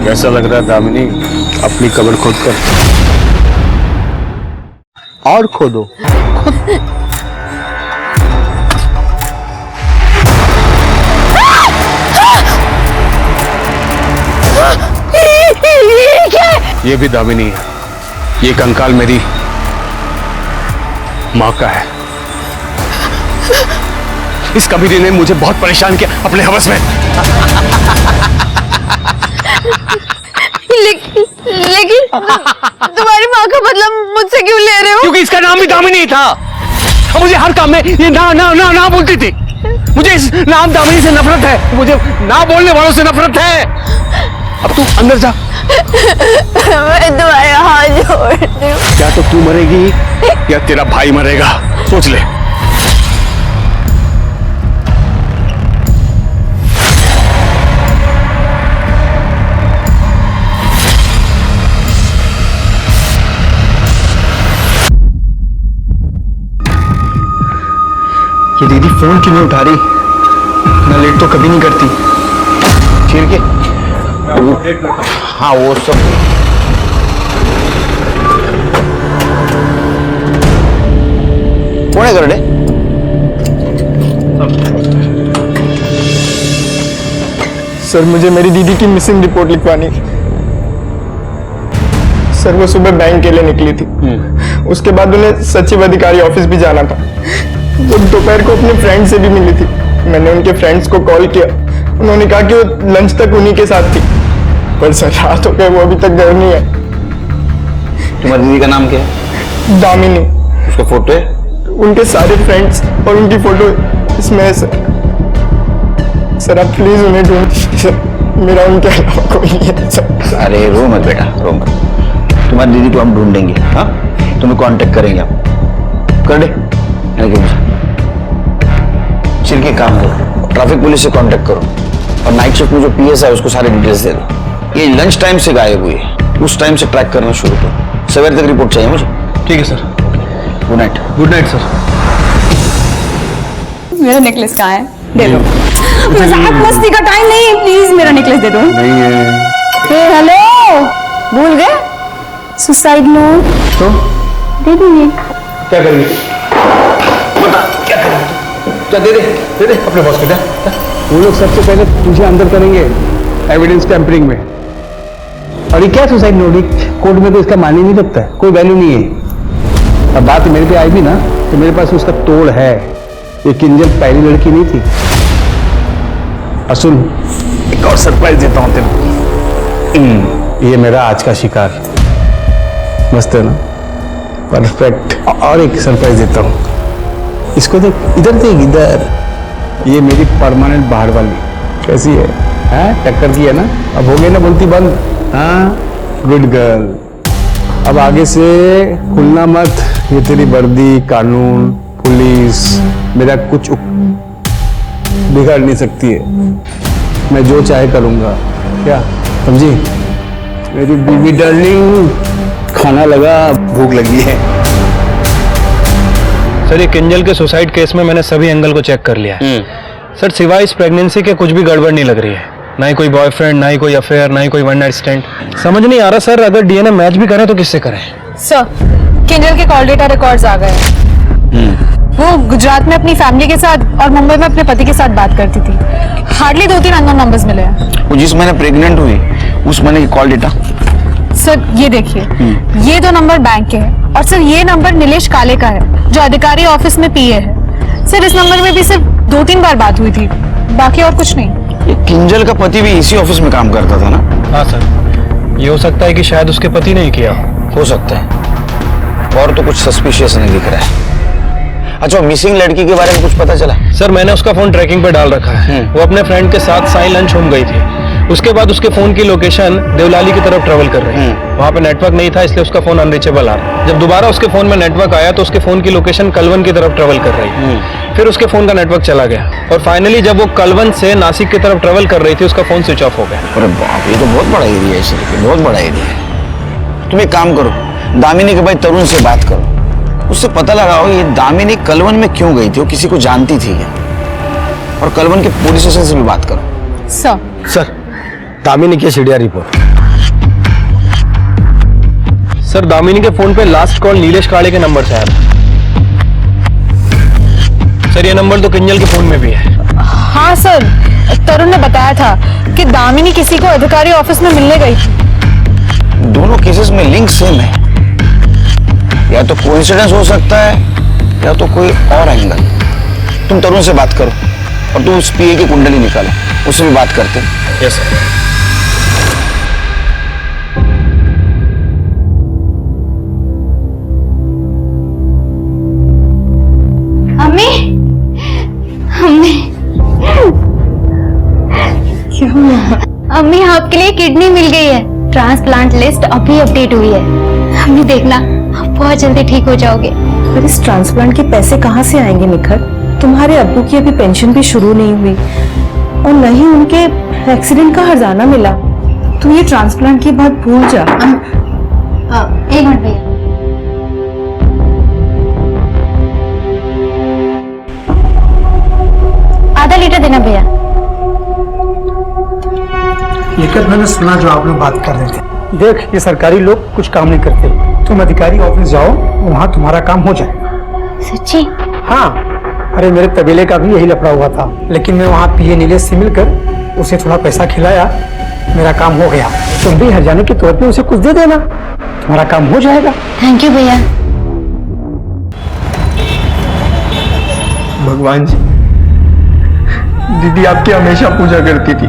कैसा लग रहा है दामिनी, अपनी कब्र खोद कर? और खोदो। ये भी दामिनी है। ये कंकाल मेरी माँ का है। इस कबीरे ने मुझे बहुत परेशान किया अपने हवस में। लेकिन तुम्हारी माँ का बदला मुझसे क्यों ले रहे हो? क्योंकि इसका नाम भी दामिनी था और मुझे हर काम में ये ना ना ना ना बोलती थी। मुझे इस नाम दामिनी से नफरत है, मुझे ना बोलने वालों से नफरत है। अब तू अंदर जा। मैं तुम्हारे हाथ जोड़ती हूँ। क्या तो तू मरेगी या तेरा भाई मरेगा, सोच ले। ये दीदी फोन क्यों नहीं उठा रही? ना लेट तो कभी नहीं करती। चीर के। हाँ वो सब। कौन है गरडे? सर मुझे मेरी दीदी की मिसिंग रिपोर्ट लिखवानी थी। सर वो सुबह बैंक के लिए निकली थी, उसके बाद उन्हें सचिव अधिकारी ऑफिस भी जाना था। वो दोपहर को अपने फ्रेंड से भी मिली थी। मैंने उनके फ्रेंड्स को कॉल किया, उन्होंने कहा कि वो लंच तक उन्हीं के साथ थी, पर सर रात हो गए वो अभी तक घर नहीं है। तुम्हारी दीदी का नाम क्या है? दामिनी। उसका फोटो है? उनके सारे फ्रेंड्स और उनकी फोटो इसमें है सर। सर आप प्लीज उन्हें ढूंढ। मेरा उनके अलावा कोई नहीं है सर। अरे रो मत बेटा, रो मत। तुम्हारी दीदी को हम ढूंढेंगे, हाँ, तुम्हें कांटेक्ट करेंगे हम। कर दे चल के काम करो, ट्रैफिक पुलिस से कांटेक्ट करो और नाइट शिफ्ट में जो पीएस है उसको सारे डिटेल्स दे दो। ये लंच टाइम से गायब हुई है, उस टाइम से ट्रैक करना शुरू करो। सवेरे तक रिपोर्ट चाहिए मुझे। ठीक है sir. Good night. Good night sir. मेरा नेकलेस कहाँ है? दे दो। मजाक मस्ती का टाइम नहीं है, प्लीज मेरा नेकलेस दे दो। नहीं है। हेलो, भूल गए? सुसाइड नोट तो दे दीजिए। क्या करेंगे? दे दे अपने बॉस को। वो लोग सबसे पहले तुझे अंदर करेंगे एविडेंस टैंपरिंग में। और ये क्या सुसाइड नोट, कोर्ट में तो इसका मायने नहीं रखता है, कोई वैल्यू नहीं है। अब बात मेरे पे आई भी ना तो मेरे पास उसका तोड़ है। ये किंजल पहली लड़की नहीं थी। और सुन, एक और सरप्राइज देता हूं तेरे। ये मेरा आज का शिकार मस्त है ना, परफेक्ट। और एक सरप्राइज देता हूं, इसको देख, इधर देख, इधर। ये मेरी परमानेंट बाहर वाली कैसी है? हाँ, टक्कर की है ना? अब हो गई ना बोलती बंद? हाँ, गुड गर्ल। अब आगे से खुलना मत। ये तेरी वर्दी, कानून, पुलिस मेरा कुछ बिगाड़ नहीं सकती है। मैं जो चाहे करूंगा, क्या समझी? मेरी बीबी डार्लिंग, खाना लगा, भूख लगी है। सर, ये किंजल के सुसाइड केस में मैंने सभी एंगल को चेक कर लिया है। सर, सिवाय इस प्रेगनेंसी के कुछ भी गड़बड़ नहीं लग रही है। ना ही कोई बॉयफ्रेंड, ना ही कोई अफेयर, ना ही कोई वन नाइट स्टैंड। समझ नहीं आ रहा सर, अगर डीएनए मैच भी करें तो किससे करें? सर, किंजल के कॉल डेटा रिकॉर्ड्स आ गए। वो गुजरात में अपनी फैमिली के साथ और मुंबई में अपने पति के साथ बात करती थी। हार्डली 2-3 अननोन नंबर्स मिले हैं। वो जिस महीने प्रेग्नेंट हुई उस महीने की कॉल डेटा। सर, ये देखिए, ये 2 नंबर बैंक के हैं और सर ये नंबर नीलेश काले का है जो अधिकारी ऑफिस में पीए है। सर, इस नंबर में भी सिर्फ 2-3 बार बात हुई थी, बाकी और कुछ नहीं। ये किंजल का पति भी इसी ऑफिस में काम करता था ना? हाँ सर, ये हो सकता है कि शायद उसके पति ने ही किया हो सकता है। और तो कुछ सस्पिशियस नहीं दिख रहा है। अच्छा, मिसिंग लड़की के बारे में कुछ पता चला? सर, मैंने उसका फोन ट्रैकिंग पे डाल रखा है। वो अपने फ्रेंड के साथ साई लंच होम गई थी। उसके बाद उसके फोन की लोकेशन देवलाली की तरफ ट्रेवल कर रही है। वहां पे नेटवर्क नहीं था, इसलिए उसका फोन अनरीचेबल आ रहा। जब दोबारा उसके फोन में नेटवर्क आया तो उसके फोन की लोकेशन कलवन की तरफ ट्रेवल कर रही। फिर उसके फोन का नेटवर्क चला गया और फाइनली जब वो कलवन से नासिक की तरफ ट्रेवल कर रही थी उसका फोन स्विच ऑफ हो गया। अरे बाप, ये तो बहुत बड़ा एरिया है, इसलिए बहुत बड़ा एरिया है। तुम एक काम करो, दामिनी के भाई तरुण से बात करो, उससे पता लगाओ ये दामिनी कलवन में क्यों गई थी, वो किसी को जानती थी क्या? और कलवन के पुलिस स्टेशन से भी बात करो। सर, दामिनी की सीडीआर रिपोर्ट। सर, दामिनी के फोन पे लास्ट कॉल नीलेश काले के नंबर से आया था। सर, ये नंबर तो किंजल के फोन में भी है। हाँ सर, तरुण ने बताया था कि दामिनी किसी को अधिकारी ऑफिस में मिलने गई थी। दोनों केसेस में लिंक सेम है। या तो कोइंसिडेंस हो सकता है या तो कोई और एंगल। तुम तरुण से बात करो और तुम उस पीए की कुंडली निकालो, उससे भी बात करते हैं। Yes sir. अम्मी, अम्मी, क्या हुआ? अम्मी, आपके लिए किडनी मिल गई है। ट्रांसप्लांट लिस्ट अभी अपडेट हुई है। अम्मी देखना, आप बहुत जल्दी ठीक हो जाओगे। पर इस ट्रांसप्लांट के पैसे कहाँ से आएंगे निखर? तुम्हारे अब्बू की अभी पेंशन भी शुरू नहीं हुई और न ही उनके एक्सीडेंट का हर्जाना मिला। तू ये ट्रांसप्लांट की बात भूल जा। एक मिनट भैया। आधा लीटर देना भैया। लेकिन मैंने सुना जो आप लोग बात कर रहे थे। देख, ये सरकारी लोग कुछ काम नहीं करते। तुम अधिकारी ऑफिस जाओ, वहाँ तुम्हारा काम हो जाएगा। सच्ची? हाँ, अरे मेरे तबेले का भी यही लफड़ा हुआ था, लेकिन मैं वहाँ पीए नीलेश से मिलकर उसे थोड़ा पैसा खिलाया, मेरा काम हो गया। तुम भी हर्जाने के तौर पे उसे कुछ दे देना, तुम्हारा काम हो जाएगा। थैंक यू भैया। भगवान जी, दीदी आपकी हमेशा पूजा करती थी,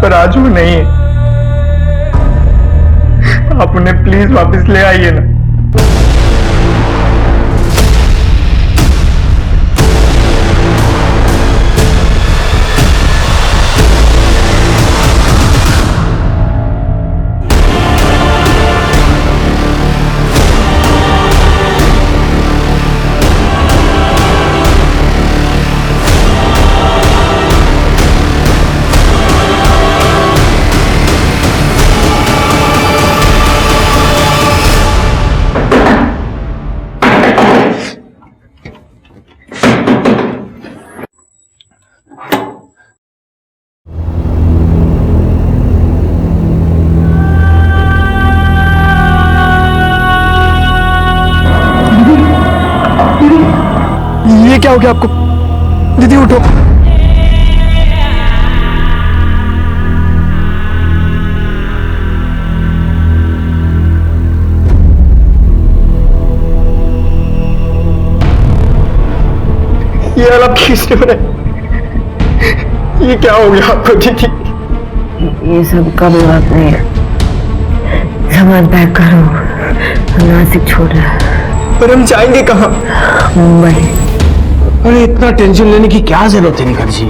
पर आज वो नहीं है। आप उन्हें प्लीज वापस ले आइए ना। ये क्या हो गया आपको? दीदी उठो। ये हालात किसने बनाए? ये क्या हो गया आपको दीदी? ये सब कभी बात नहीं है। सामान पैक करो, हम नासिक छोड़ रहे हैं। पर हम जाएंगे कहाँ? मुंबई। अरे इतना टेंशन लेने की क्या जरूरत है निखिल जी?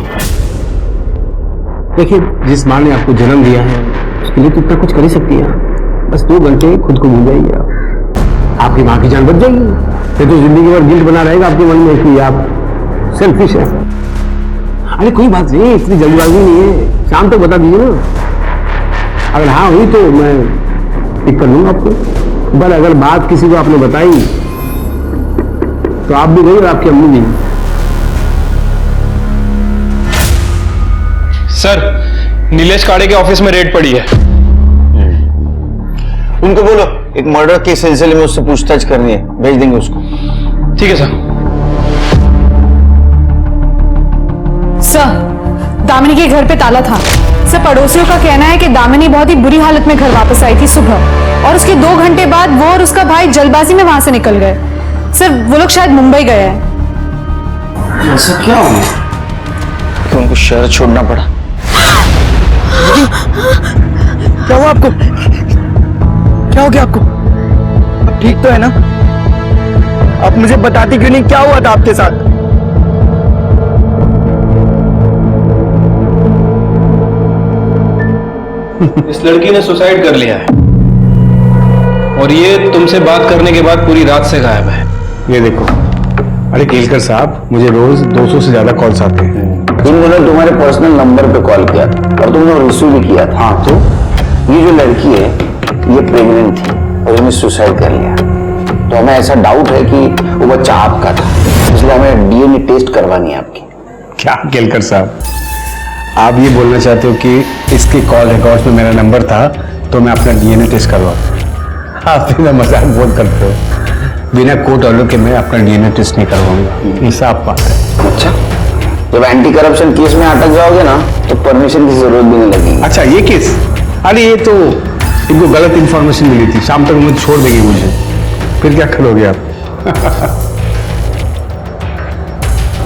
देखिए, जिस माँ ने आपको जन्म दिया है उसके लिए तो इतना कुछ कर ही सकती है। बस 2 घंटे खुद को भूल जाइए आप, आपकी माँ की जान बच जाएगी। फिर तो जिंदगी भर गिल्ट बना रहेगा आपके मन में कि आप सेल्फिश है। अरे कोई बात नहीं, इतनी जल्दबाजी नहीं है, शाम तक बता दीजिए ना। अगर हाँ हुई तो मैं पिक कर लूंगा आपको, पर अगर बात किसी को आपने बताई तो आप भी गई और आपकी अम्मी भी। सर, नीलेश काड़े के ऑफिस में रेड पड़ी है। उनको बोलो एक मर्डर के सिलसिले में उससे पूछताछ करनी है, भेज देंगे उसको। ठीक है सर। सर, दामिनी के घर पे ताला था। सर, पड़ोसियों का कहना है कि दामिनी बहुत ही बुरी हालत में घर वापस आई थी सुबह, और उसके 2 घंटे बाद वो और उसका भाई जल्दबाजी में वहां से निकल गए। सर, वो लोग शायद मुंबई गए हैं। ऐसा क्या हो गया कि उनको शहर छोड़ना पड़ा? क्या हुआ आपको? क्या हो गया आपको? अब ठीक तो है ना? आप मुझे बताती क्यों नहीं, क्या हुआ था आपके साथ? इस लड़की ने सुसाइड कर लिया है और ये तुमसे बात करने के बाद पूरी रात से गायब है। ये देखो, अरे केलकर साहब, मुझे रोज 200 से ज्यादा कॉल्स आते हैं। इन्होंने तुम्हारे पर्सनल नंबर पे कॉल किया था और तुमने रिसीव भी किया था। हाँ, तो ये जो लड़की है ये प्रेग्नेंट थी और इन्हें सुसाइड कर लिया। तो हमें ऐसा डाउट है कि वो बच्चा आपका था, इसलिए हमें डीएनए टेस्ट करवानी है आपकी। क्या केलकर साहब, आप ये बोलना चाहते हो कि इसके कॉल रिकॉर्ड्स में मेरा नंबर था तो मैं अपना डीएनए टेस्ट करवाऊं? आप बिना मजाक बहुत करते हो। बिना कोर्ट ऑर्डर के मैं अपना डीएनए टेस्ट नहीं करवाऊंगा, ये साफ बात है। अच्छा, जब एंटी करप्शन केस में अटक जाओगे ना तो परमिशन की जरूरत भी नहीं लगेगी। अच्छा, ये केस? अरे ये तो इनको गलत इंफॉर्मेशन मिली थी, शाम तक मुझे छोड़ देगी मुझे, फिर क्या करोगे आप?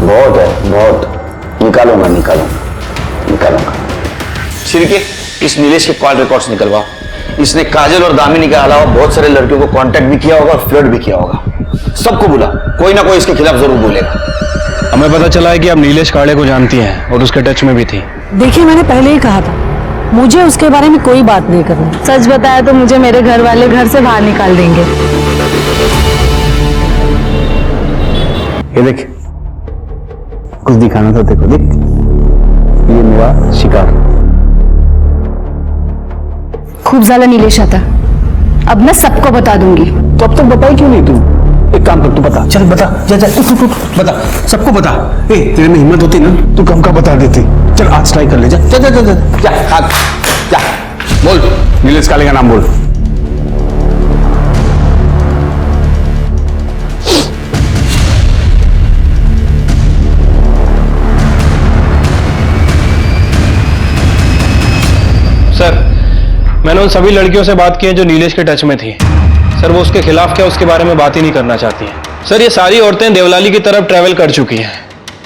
बहुत है, बहुत। निकालूंगा निकालूंगा निकालूंगा। सिर्के इस नीलेश के कॉल रिकॉर्ड्स निकलवाओ। इसने काजल और दामिनी के अलावा बहुत सारे लड़कियों को कांटेक्ट भी किया होगा और फ्लर्ट भी किया होगा। सबको बुला, कोई ना कोई इसके खिलाफ जरूर बोलेगा। हमें पता चला है कि आप नीलेश काड़े को जानती हैं और उसके टच में भी थी। देखिए, मैंने पहले ही कहा था, मुझे उसके बारे में कोई बात नहीं करनी। सच बताया तो मुझे मेरे घर वाले घर से बाहर निकाल देंगे। ये देख, कुछ दिखाना था, देखो देख, ये मेरा शिकार। खूब ज्यादा नीलेश आता, अब मैं सबको बता दूंगी। तो अब तक बताई क्यों नहीं तू? एक काम कर, तू बता, चल बता, जा जा, उठ, बता, सबको बता। ए, तेरे में हिम्मत होती ना तू कम का बता देती। चल आज ट्राई कर ले, जा जा जा जा जा, हाथ जा, बोल नीलेश काले का नाम बोल। सर, मैंने उन सभी लड़कियों से बात की है जो नीलेश के टच में थी। सर, वो उसके खिलाफ क्या उसके बारे में बात ही नहीं करना चाहती हैं। सर, ये सारी औरतें देवलाली की तरफ ट्रैवल कर चुकी हैं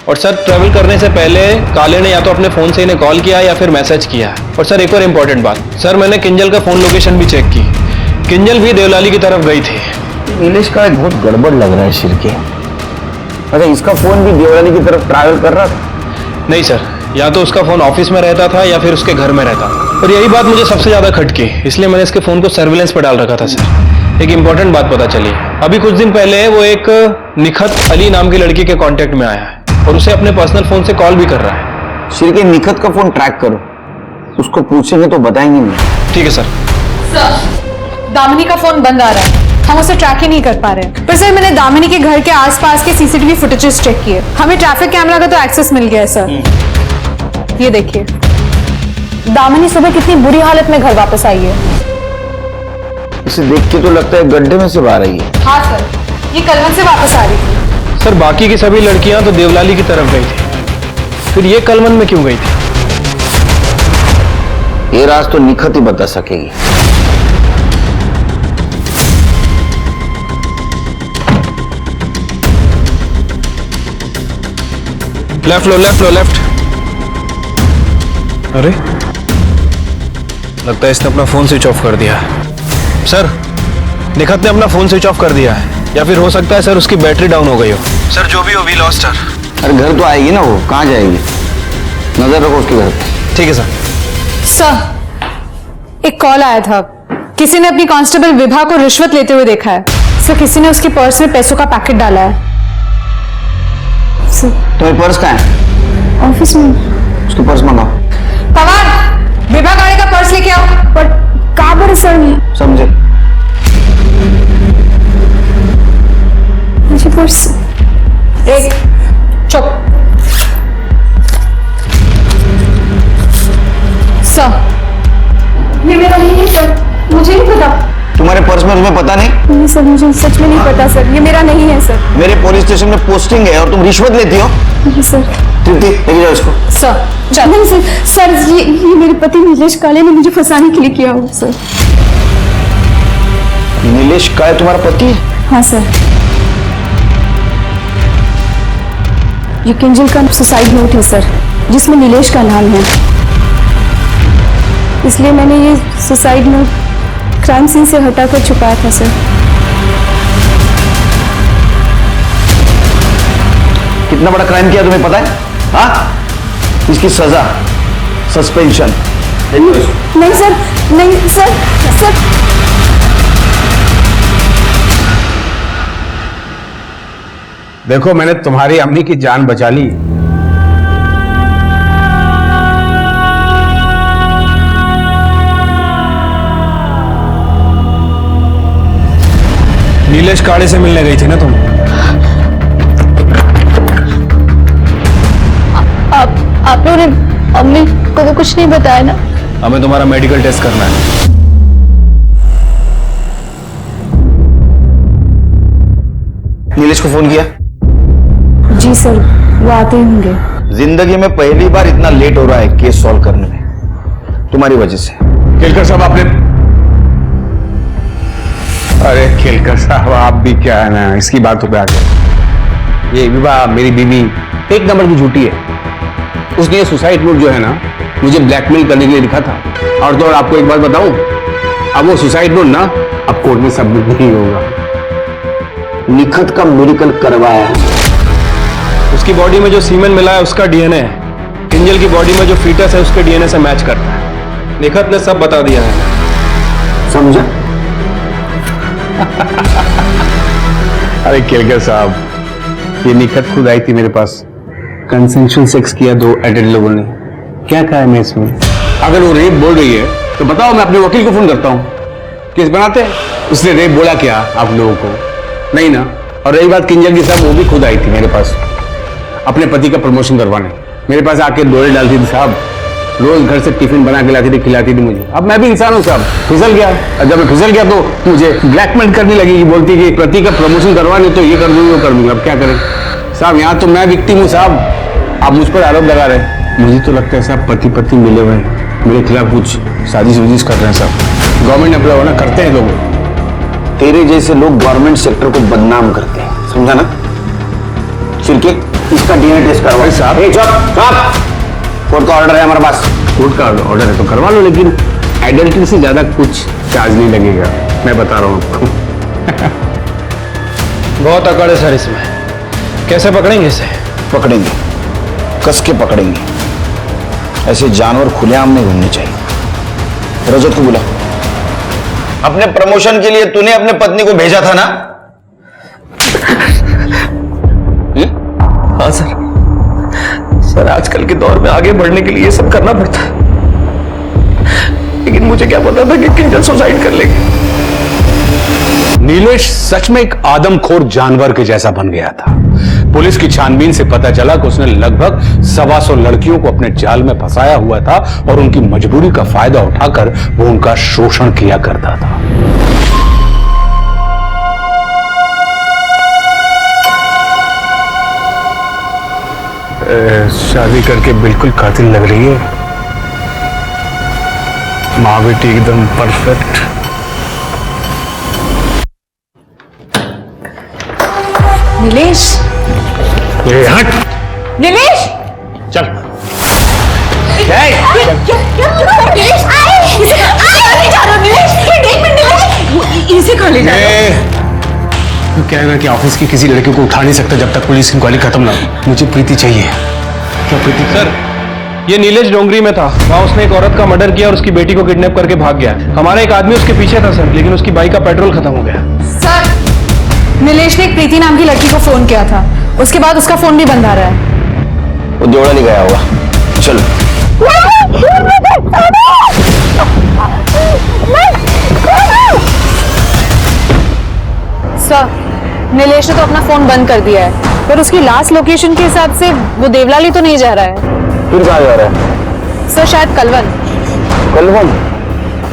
और सर, ट्रैवल करने से पहले काले ने या तो अपने फोन से इन्हें कॉल किया या फिर मैसेज किया। और सर, एक और इंपॉर्टेंट बात, सर मैंने किंजल का फोन लोकेशन भी चेक की, किंजल भी देवलाली की तरफ गई थी। नीलेश का बहुत गड़बड़ लग रहा है शिरके। अच्छा, इसका फोन भी देवलाली की तरफ ट्रैवल कर रहा था? नहीं सर, या तो उसका फोन ऑफिस में रहता था या फिर उसके घर में रहता था, और यही बात मुझे सबसे ज्यादा खटकी, इसलिए मैंने इसके फोन को सर्विलेंस पर डाल रखा था। सर, एक इंपॉर्टेंट बात पता चली, अभी कुछ दिन पहले वो एक निखत अली नाम की लड़की के कांटेक्ट में आया है और उसे अपने पर्सनल फोन से कॉल भी कर रहा है। शिरके, निखत का फोन ट्रैक करो, उसको पूछेंगे तो बताएंगे नहीं। ठीक है सर। दामिनी का फोन बंद आ रहा है, हम उसे ट्रैक ही नहीं कर पा रहे। पर सर, मैंने दामिनी के घर के आसपास के सीसीटीवी फुटेजेस चेक किए, हमें ट्रैफिक कैमरा का तो एक्सेस मिल गया है सर। ये देखिए, दामिनी सुबह कितनी बुरी हालत में घर वापस आई है। इसे देख के तो लगता है गड्ढे में से बाहर आई है। हाँ सर, ये कलवन से वापस आ रही थी। सर बाकी की सभी लड़कियां तो देवलाली की तरफ गई थी, फिर ये कलमन में क्यों गई थी? ये राज तो निखत ही बता सकेगी। लेफ्ट लो, लेफ्ट लो, लेफ्ट। अरे लगता है इसने अपना फोन स्विच ऑफ कर दिया है। सर निखत ने अपना फोन स्विच ऑफ कर दिया है, या फिर हो सकता है सर उसकी बैटरी डाउन हो गई हो। सर जो भी हो, वी लॉस्ट हर। अरे घर तो आएगी ना, वो कहाँ जाएगी? नजर रखो उसके घर पे। ठीक है सर। सर एक कॉल आया था, किसी ने अपनी कांस्टेबल विभा को रिश्वत लेते हुए देखा है। सर किसी ने उसके पर्स में पैसों का पैकेट डाला है। सर तुम्हारी पर्स कहाँ है? ऑफिस में। उसके पर्स मंगाओ। पवन विभा गाड़ी का पर्स लेके आओ। पर कहाँ पर है सर? समझे? मुझे पर्स। एक चुप। सर ये मेरा नहीं है सर, मुझे नहीं पता। तुम्हारे पर्स में तुम्हें पता नहीं? नहीं सर, मुझे सच में नहीं पता सर, ये मेरा नहीं है सर। मेरे पुलिस स्टेशन में पोस्टिंग है और तुम रिश्वत लेती हो? नहीं सर। तृप्ति लेके जाओ इसको। सर नहीं सर, सर ये मेरे पति नीलेश काले ने मुझे फंसाने के लिए किया हो सर। नीलेश काले तुम्हारा पति है? हाँ सर। ये किंजल का सुसाइड नोट है सर, जिसमें नीलेश का नाम है, इसलिए मैंने ये सुसाइड नोट क्राइम सीन से हटाकर छुपाया था सर। कितना बड़ा क्राइम किया तुम्हें पता है? हाँ? इसकी सजा सस्पेंशन। नहीं सर, नहीं सर, सर। देखो मैंने तुम्हारी अम्मी की जान बचा ली। नीलेश काड़े से मिलने गई थी ना तुम? आप लोगों ने अम्मी को तो कुछ नहीं बताया ना? हमें तुम्हारा मेडिकल टेस्ट करना है। नीलेश को फोन किया? जी सर, वो आते ही होंगे। जिंदगी में पहली बार इतना लेट हो रहा है केस सॉल्व करने में, तुम्हारी वजह से। केलकर साहब आपने, अरे केलकर साहब आप भी क्या है ना, इसकी बातों पे आ गए। ये विवाह मेरी बीवी एक नंबर की झूठी है। उसने ये सुसाइड नोट जो है ना मुझे ब्लैकमेल करने के लिए लिखा था। और तो और आपको एक बात बताऊं, अब वो सुसाइड नोट ना अब कोर्ट में सबमिट नहीं होगा। निखत का मेडिकल करवाया है। उसकी बॉडी में जो सीमेन मिला है उसका डीएनए है, किंजल की बॉडी में जो फीटस है उसके डीएनए से मैच करता है। निखत ने सब बता दिया है। समझा? अरे केलकर साहब, ये निखत खुद आई थी मेरे पास। कंसेंशुअल सेक्स किया दो एडेड लोगों ने। क्या कहा है मैं इसमें? अगर वो रेप बोल रही है तो बताओ, मैं अपने वकील को फोन करता हूँ, केस बनाते हैं। उसने रेप बोला क्या आप लोगों को? नहीं ना। और रही बात किंजल की साहब, वो भी खुद आई थी मेरे पास अपने पति का प्रमोशन करवाने। मेरे पास आके डोरे डालती थी साहब, रोज घर से टिफिन बना के लाती थी, खिलाती थी मुझे। अब मैं भी इंसान हूँ साहब, फिसल गया। और जब मैं फिसल गया तो मुझे ब्लैकमेल करने लगी, बोलती कि पति का प्रमोशन करवाने तो ये कर दूंगी वो कर दूंगा। अब क्या करें साहब, यहाँ तो मैं विक्टिम हूँ साहब, आप मुझ पर आरोप लगा रहे हैं। मुझे तो लगता है साहब पति पत्नी मिले हुए हैं, मेरे खिलाफ कुछ साजिश वजिश कर रहे हैं साहब। गवर्नमेंट एम्प्लॉय होना करते हैं लोग। तेरे जैसे लोग गवर्नमेंट सेक्टर को बदनाम करते हैं, समझा ना? फिर इसका डीएनए टेस्ट करवाओ साहब। कोर्ट का ऑर्डर है हमारे पास। कोर्ट का ऑर्डर है तो करवा लो, लेकिन एडल्ट्री से ज्यादा कुछ चार्ज नहीं लगेगा, मैं बता रहा हूँ आपको। बहुत अकड़ है सर इसमें, कैसे पकड़ेंगे इसे? पकड़ेंगे, कस के पकड़ेंगे। ऐसे जानवर खुलेआम नहीं घूमने चाहिए। रजत को बुला। अपने प्रमोशन के लिए तूने अपने पत्नी को भेजा था ना? हाँ सर। सर आजकल के दौर में आगे बढ़ने के लिए ये सब करना पड़ता है, लेकिन मुझे क्या पता था कि किंजल सुसाइड कर लेगी। नीलेश सच में एक आदमखोर जानवर के जैसा बन गया था। पुलिस की छानबीन से पता चला कि उसने लगभग 125 लड़कियों को अपने जाल में फंसाया हुआ था और उनकी मजबूरी का फायदा उठाकर वो उनका शोषण किया करता था। शादी करके बिल्कुल कातिल लग रही है। माँ बेटी एकदम परफेक्ट। नीलेश, ये हट। नीलेश, चल। इसे खा ले तो क्या है ना कि ऑफिस की किसी लड़के को उठा नहीं सकता जब तक पुलिस की इंक्वायरी खत्म ना हो। मुझे प्रीति चाहिए। क्या प्रीति? सर, ये नीलेश डोंगरी में था। वहाँ उसने एक औरत का मर्डर किया और उसकी बेटी को किडनैप करके भाग गया। हमारा एक आदमी उसके पीछे था सर, लेकिन उसकी बाइक का पेट्रोल खत्म हो गया। सर, नीलेश ने एक प्रीति नाम की लड़की को फोन किया था, उसके बाद उसका फोन भी बंद आ रहा है। वो जोड़ा नहीं गया होगा। चलो। सर, नीलेश ने तो अपना फोन बंद कर दिया है, पर उसकी लास्ट लोकेशन के हिसाब से वो देवलाली तो नहीं जा रहा है। फिर कहाँ जा रहा है? सर, शायद कलवन। कलवन?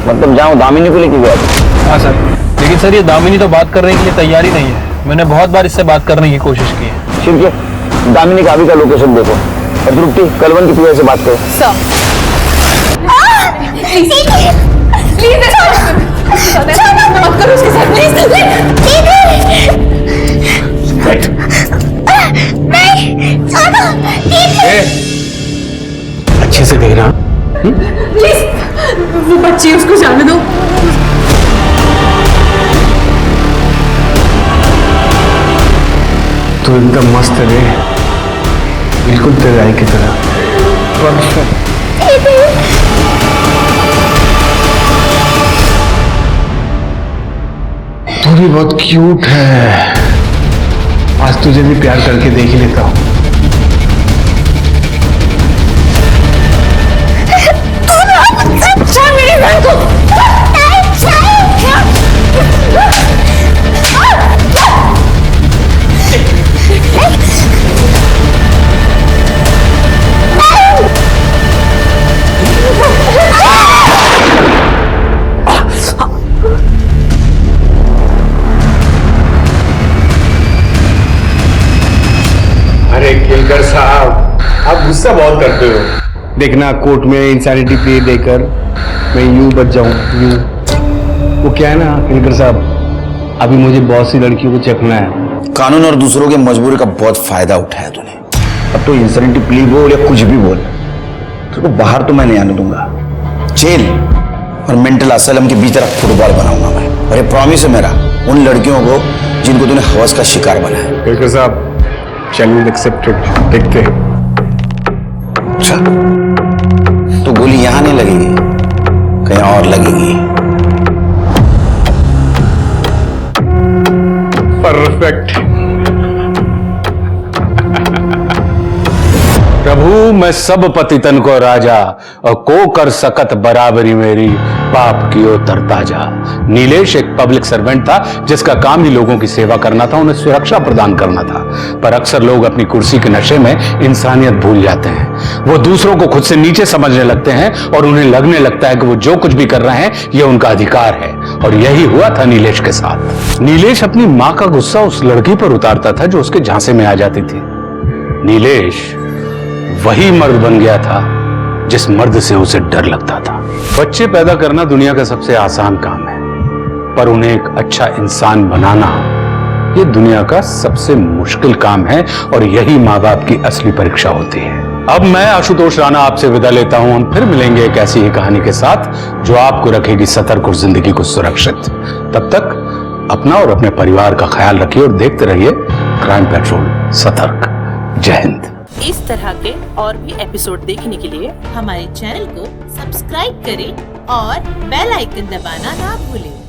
मतलब जहाँ दामिनी को लेके गया था? हाँ सर, लेकिन सर ये दामिनी तो बात करने के लिए तैयार ही नहीं है। मैंने बहुत बार इससे बात करने की कोशिश की है। ठीक है, दामिनी का अभी का लोकेशन देखो और तृप्ति कलवन की पीछे से बात करो। सर, मत करो उसके साथ अच्छे से देखना। प्लीज, वो बच्ची उसको जाने दो। तो एकदम मस्त है रे, बिल्कुल तेरे आई की तरह परफेक्ट। तू भी बहुत क्यूट है। आज तुझे भी प्यार करके देख ही लेता हूँ। मेरी बहन को अरे केलकर साहब, आप गुस्सा बहुत करते हो। देखना कोर्ट में इंसैनिटी प्ली देकर मैं यूं बच जाऊं, यूं। वो क्या है ना केलकर साहब, अभी मुझे बहुत सी लड़कियों को चखना है। कानून और दूसरों की मजबूरी का बहुत फायदा उठाया तूने। अब तो इंसैनिटी प्ली बोल या कुछ भी बोल, तो बाहर तो मैं नहीं आने दूंगा। जेल और मेंटल असाइलम के बीच तरफ फुटबॉल बनाऊंगा मैं। और ये प्रॉमिस है मेरा उन लड़कियों को जिनको तूने हवस का शिकार बनाया। केलकर साहब, चैलेंज एक्सेप्टेड। देखते हैं। अच्छा, तो गोली यहां नहीं लगेगी, कहीं और लगेगी। परफेक्ट। प्रभु मैं सब पतितन को राजा और को कर सकत बराबरी मेरी, पाप कियो तरता जा। नीलेश एक पब्लिक सर्वेंट था जिसका काम ही लोगों की सेवा करना था, उन्हें सुरक्षा प्रदान करना था। पर अक्सर लोग अपनी कुर्सी के नशे में इंसानियत भूल जाते हैं। वो दूसरों को खुद से नीचे समझने लगते हैं और उन्हें लगने लगता है कि वो जो कुछ भी कर रहे हैं ये उनका अधिकार है। और यही हुआ था नीलेश के साथ। नीलेश अपनी मां का गुस्सा उस लड़की पर उतारता था जो उसके झांसे में आ जाती थी। नीलेश वही मर्द बन गया था जिस मर्द से उसे डर लगता था। बच्चे पैदा करना दुनिया का सबसे आसान काम है, पर उन्हें एक अच्छा इंसान बनाना ये दुनिया का सबसे मुश्किल काम है। और यही माँ बाप की असली परीक्षा होती है। अब मैं आशुतोष राणा आपसे विदा लेता हूं। हम फिर मिलेंगे एक ऐसी ही कहानी के साथ जो आपको रखेगी सतर्क और जिंदगी को सुरक्षित। तब तक अपना और अपने परिवार का ख्याल रखिए और देखते रहिए क्राइम पेट्रोल सतर्क। जय हिंद। इस तरह के और भी एपिसोड देखने के लिए हमारे चैनल को सब्सक्राइब करें और बेल आइकन दबाना ना भूलें।